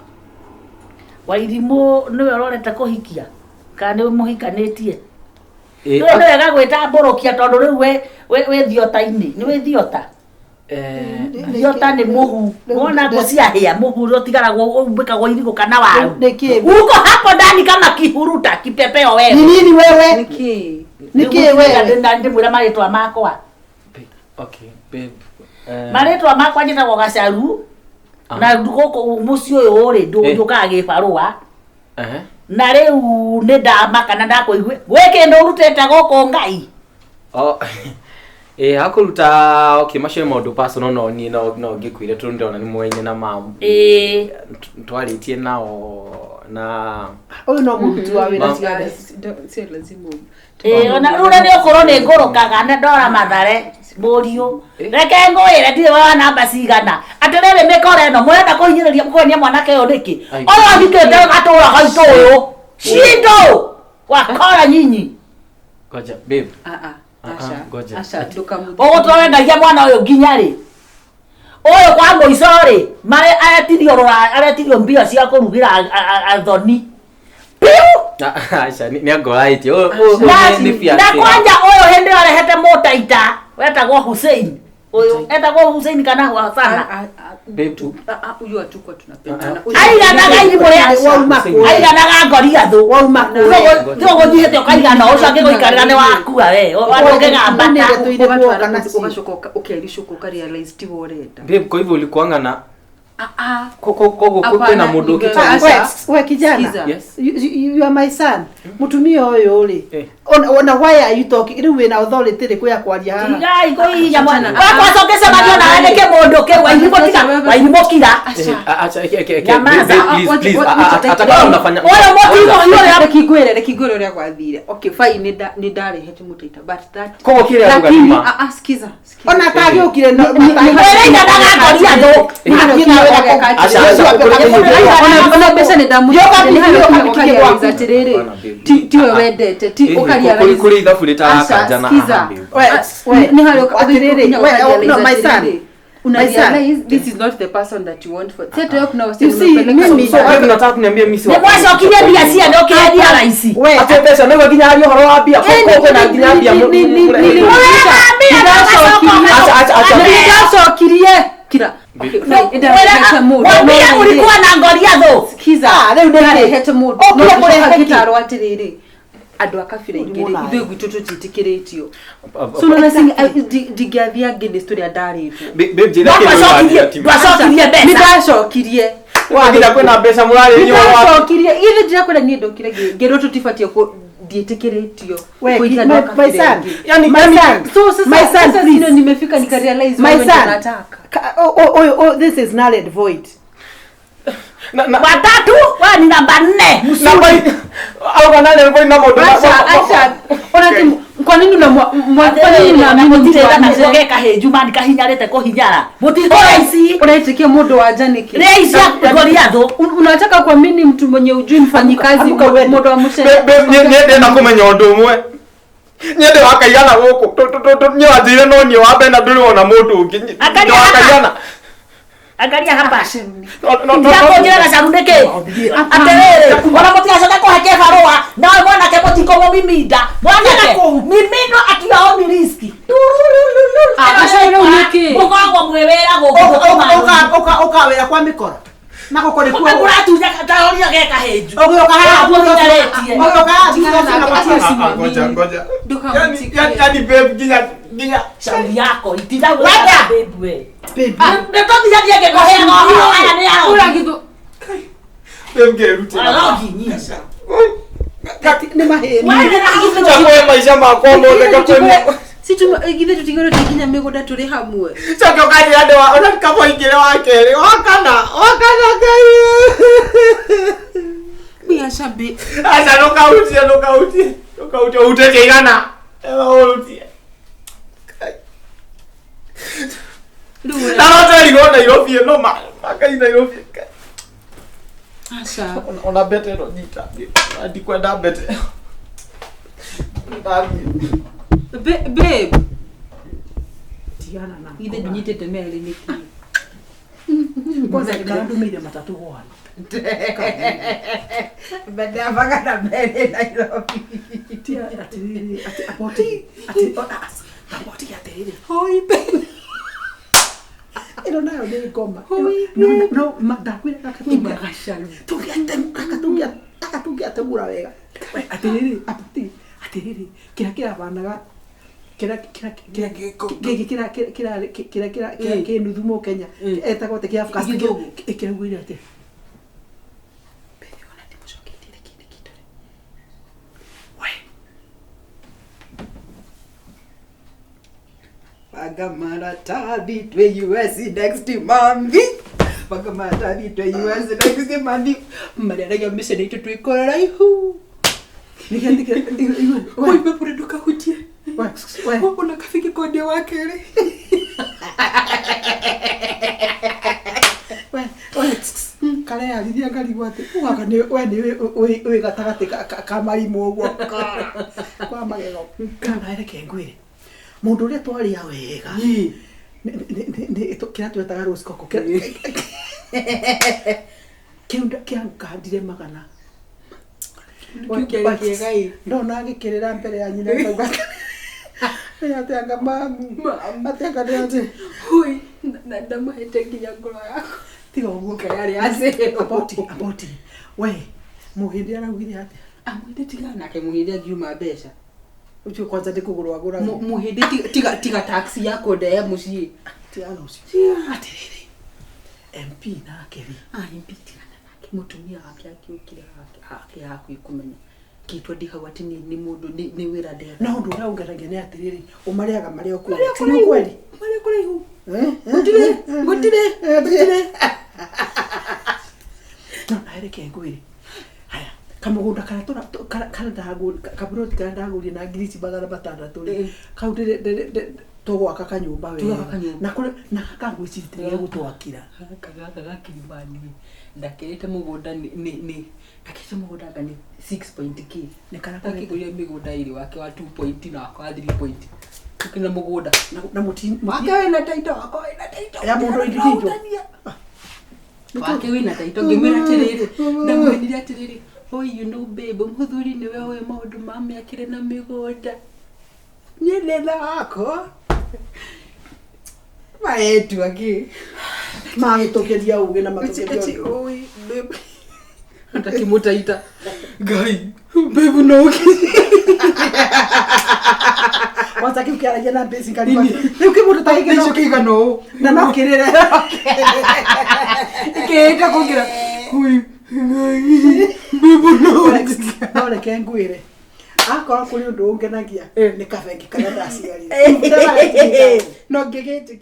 Speaker 6: Wairimu niwe urorete kuhikia kana ni muhikanitie niwe wega gwita mborokia tondu riu we thiota-ini ni we thiota thiota ni muhu wona ngocia hia muhu utigarago umbikagwo irigo kana waru uko hapo ndani kama kihuruta kipepeo wewe
Speaker 1: nini wewe
Speaker 6: niki wewe ndi mwira maritwa makwa
Speaker 5: okay babe
Speaker 6: maritwa makwa njitagwo Gacaru na nduko muci uyu ri ndukaga gibarua na riu ni ndamaka na ndakuigwe gwike ndu rutete goko ngai
Speaker 5: hakuruta okay macio maundu personal no ni no ngikuire tu ndona ni mwenye na mamu twaritie nao na
Speaker 1: uyu no murutu wa wira ciothe
Speaker 2: Si lazima.
Speaker 6: Ona rura ni ukorwo ni ngurukaga na ndora Mathare Mburiu reke ngwire ndi wa namba cigana atirere mikore no mwenda kuhinyiriria mukonyia mwanake uyu niki oyo athikete gatura gaitu uyu shindo wakora nyinyi
Speaker 5: goja babe
Speaker 2: Asha ndukamuthi.
Speaker 6: ogo twawendagia mwana uyu nginya ri uyu kwa muico ri mari aretirio mbia cia kurugira athoni
Speaker 5: Asha ni angoraitie
Speaker 6: ni kwanja uyu hindi arehete mutaita wetagwo Hussein uyu etagwo Hussein kana Hasana
Speaker 5: babe tu
Speaker 2: Uyu atukwa tunapendana.
Speaker 6: aiganaga iri muria aiganaga ngoria thu thogo thihete ukaigana ucio angiguikarira ni wakua we wandungegambata
Speaker 2: Ugacoka ukiarishuka ukarealize ti worenda.
Speaker 5: babe kwa hivyo ulikuangana kwina mundu
Speaker 1: we kijana
Speaker 5: yes
Speaker 1: you are my son mutumia uyu ri ona why are you talking riu wina authority ri kuya kwaria haha
Speaker 6: ngai kuinya mwana wakwa cokese magio na andike mundu ke Wairimu kira
Speaker 5: acha please atakao unafanya
Speaker 6: oyo motivo yule
Speaker 2: rekigwire uria gwathire. Okay fine ni ndarehete mutaita but that
Speaker 5: kogo kire aruga nima
Speaker 2: skiza
Speaker 1: ona tagi ukire no
Speaker 6: wereina ndaga ngoria thu
Speaker 2: ona pesa ni damu ti we wendete ti ukaria
Speaker 5: kuri ithabu ritarakajana
Speaker 2: ni hario
Speaker 1: no my son
Speaker 2: realize this is not the person that you want for teto kuna wasi
Speaker 1: mimi
Speaker 5: wewe unataka kuniambia mimi si
Speaker 6: wako mwacho kinya bia cia ndo kiendia raisi
Speaker 1: we
Speaker 5: ate pesa ndio kinya hali horo wa bia kwa na kinya bia
Speaker 2: acha kirie kira
Speaker 6: Wambia ulikuwa na ngoria thu
Speaker 2: skiza leo ndarehete mood no kure gitaro atiriri andå akabira ingä
Speaker 1: Mũnai.
Speaker 2: ithuä gwitå tå titäkä tio ndingäathiä ngä nä tå rä a ndarä nä ndacokirie
Speaker 5: wagira kwina mbeca murari nyo wa
Speaker 2: ndacokirie ithe ndirakwä ra niä ndokire ngä rwo tå tibatie ndiätäkä rä tio
Speaker 1: My son,
Speaker 5: yani
Speaker 1: my son, my son, please.
Speaker 2: nimefika nikarealize
Speaker 1: My
Speaker 2: wewe ndio
Speaker 1: son.
Speaker 2: unataka.
Speaker 1: This is null and void.
Speaker 6: Watatu wewe ni namba 4.
Speaker 5: namba au nani alikuwa na modo
Speaker 2: Acha unati kwa nini
Speaker 6: Unaamini mtenda na kugeka heju mani kahinyarete kuhinyara. Mutikoraisi.
Speaker 2: unaitikia modo wa janiki.
Speaker 6: Reisi goliatho.
Speaker 2: Unataka kuamini mtu mwenye ujui mfanyikazi modo wa mshe.
Speaker 5: niende na kumenya undu umwe niende wakaigana guku nyoathire no nio wambe na nduri wona mundu ungi wakaigana
Speaker 6: Angalia hapa.
Speaker 5: no
Speaker 6: Ndako njira na saruneke. Aterere. Wala mutiacoka kuhake barua. Nawe mwanake mutiko mumiminda. Mwanake mimindo atiao ni riski.
Speaker 2: Akashaira uniki.
Speaker 6: Mugagwo mwewera guku.
Speaker 1: Ukawera kwa mikora. Nako kore kwa.
Speaker 6: Uratuja kataoria geka heju.
Speaker 1: Ogoka haya
Speaker 5: ngoja yani babe ginya
Speaker 6: Shauri yako itinda wewe
Speaker 1: Wada.
Speaker 6: babe.
Speaker 1: baby.
Speaker 6: Ndio ndiye gekohea ngo haya ni yao.
Speaker 2: Ura kitu.
Speaker 5: babe geruti
Speaker 6: Alogi nyisa.
Speaker 1: Ni maheni.
Speaker 6: Wewe na kitu
Speaker 5: chakwe maisha mako mode kakwe
Speaker 2: Si tu igithe tutigoro tikinya migunda turi hamwe.
Speaker 5: chakwe kali ande wa ona kama ingire wakere wakana
Speaker 2: Bia shabi.
Speaker 5: asa nokautie uteke igana ewa utie na rote ligo Nairobi no makai Nairobi
Speaker 2: Asha.
Speaker 5: ona bete ro nyita andi kwenda bete
Speaker 2: Babe.
Speaker 1: Tiana na.
Speaker 2: Igithe dunyitete meri niki.
Speaker 1: Kwanza nikandumire matatu gwana.
Speaker 2: Bade abagana mbere Nairobi.
Speaker 1: Tia atiriri aboti atiriri.
Speaker 2: Hoi babe.
Speaker 1: Ino nayo ni ngoma.
Speaker 2: Hoi,
Speaker 1: No madakwira
Speaker 2: Iba
Speaker 1: kakatungia.
Speaker 2: gasharu.
Speaker 1: Akatungia tegura wega. Atiriri atiriri kira banaga kira nuthumo Kenya etagwo te kia Afghanistan ikirugwire ate Pagamaratabi twe US next month. Pagamaratabi twe US next month. Mariana mission ito twikora ihu. Nikiandika
Speaker 2: Hoi babe nduka hutie.
Speaker 1: wewe
Speaker 2: Una kafiki kode wakere.
Speaker 1: kare arithia ngarigwo ati ugaga ni we ni gatagati ka marimu uguo kwa magego kana reke ngwire mundu uria twaria wega ni kira twetaga rose coco kiunda kiangandire magana ndona agikirira mbere ya nyina kauga atanga mamu atanga ndate
Speaker 2: Hoi na ndamahete nginya ngoro yako.
Speaker 1: tiga uguo
Speaker 2: Kayari ase.
Speaker 1: aboti we muhindi araugire ati
Speaker 2: Amwite tiga nake muhinde ngiuma mbeca.
Speaker 1: ucio kwanza ndikugurwa gura
Speaker 2: Muhinde tiga taxi yako nda ya muciĩ.
Speaker 1: tiana ucio atiriri MP na keri
Speaker 2: Impitiana nake mutumia wake akiukire hake haku ikumenya. Kitwa ndihau ati ni mundu ni wira ndera.
Speaker 1: no ndu uraungeragia ni atiriri umariaga maria ku ni kweli
Speaker 2: Mare kule hu.
Speaker 1: gutire no naereke ngwire haya kamugunda kana ndaguri kaburoti kana ndaguri na ngiriti bagara batandatu ri kau tugwaka kanyumba wega na kule na kangwicitire gutwakira
Speaker 2: Kagaka gakimbani. Ndakirite mugunda ni akite mugunda ngani 6.k.
Speaker 1: ni kana
Speaker 2: Akiguria migunda iri wake wa 2.0 na kwa 3. Tukina mugunda.
Speaker 1: na muti
Speaker 2: Wake na taito wako na taito.
Speaker 1: ya mundu individual
Speaker 2: Wake wina taito ngimira tiriri. Ndamwendira tiriri. Oh you know babe muthuri ni wewe maundu mame akire na migunda. Nyelena wako. Maetu aki.
Speaker 1: magitokeria uge na matokeria
Speaker 2: Oi babe. Hata kimutaita. Gai.
Speaker 3: Bebu no.
Speaker 1: Wasa kiukiaragia na basic kali. Riu kimundu ta giki
Speaker 3: Icio kigano.
Speaker 1: na no kirire. Kenda kugira.
Speaker 3: Ui. Bebu no.
Speaker 1: No reke ngwire. Akorwo kuri undu ungenagia ni kabengi kana ndaciarire. No ngigiti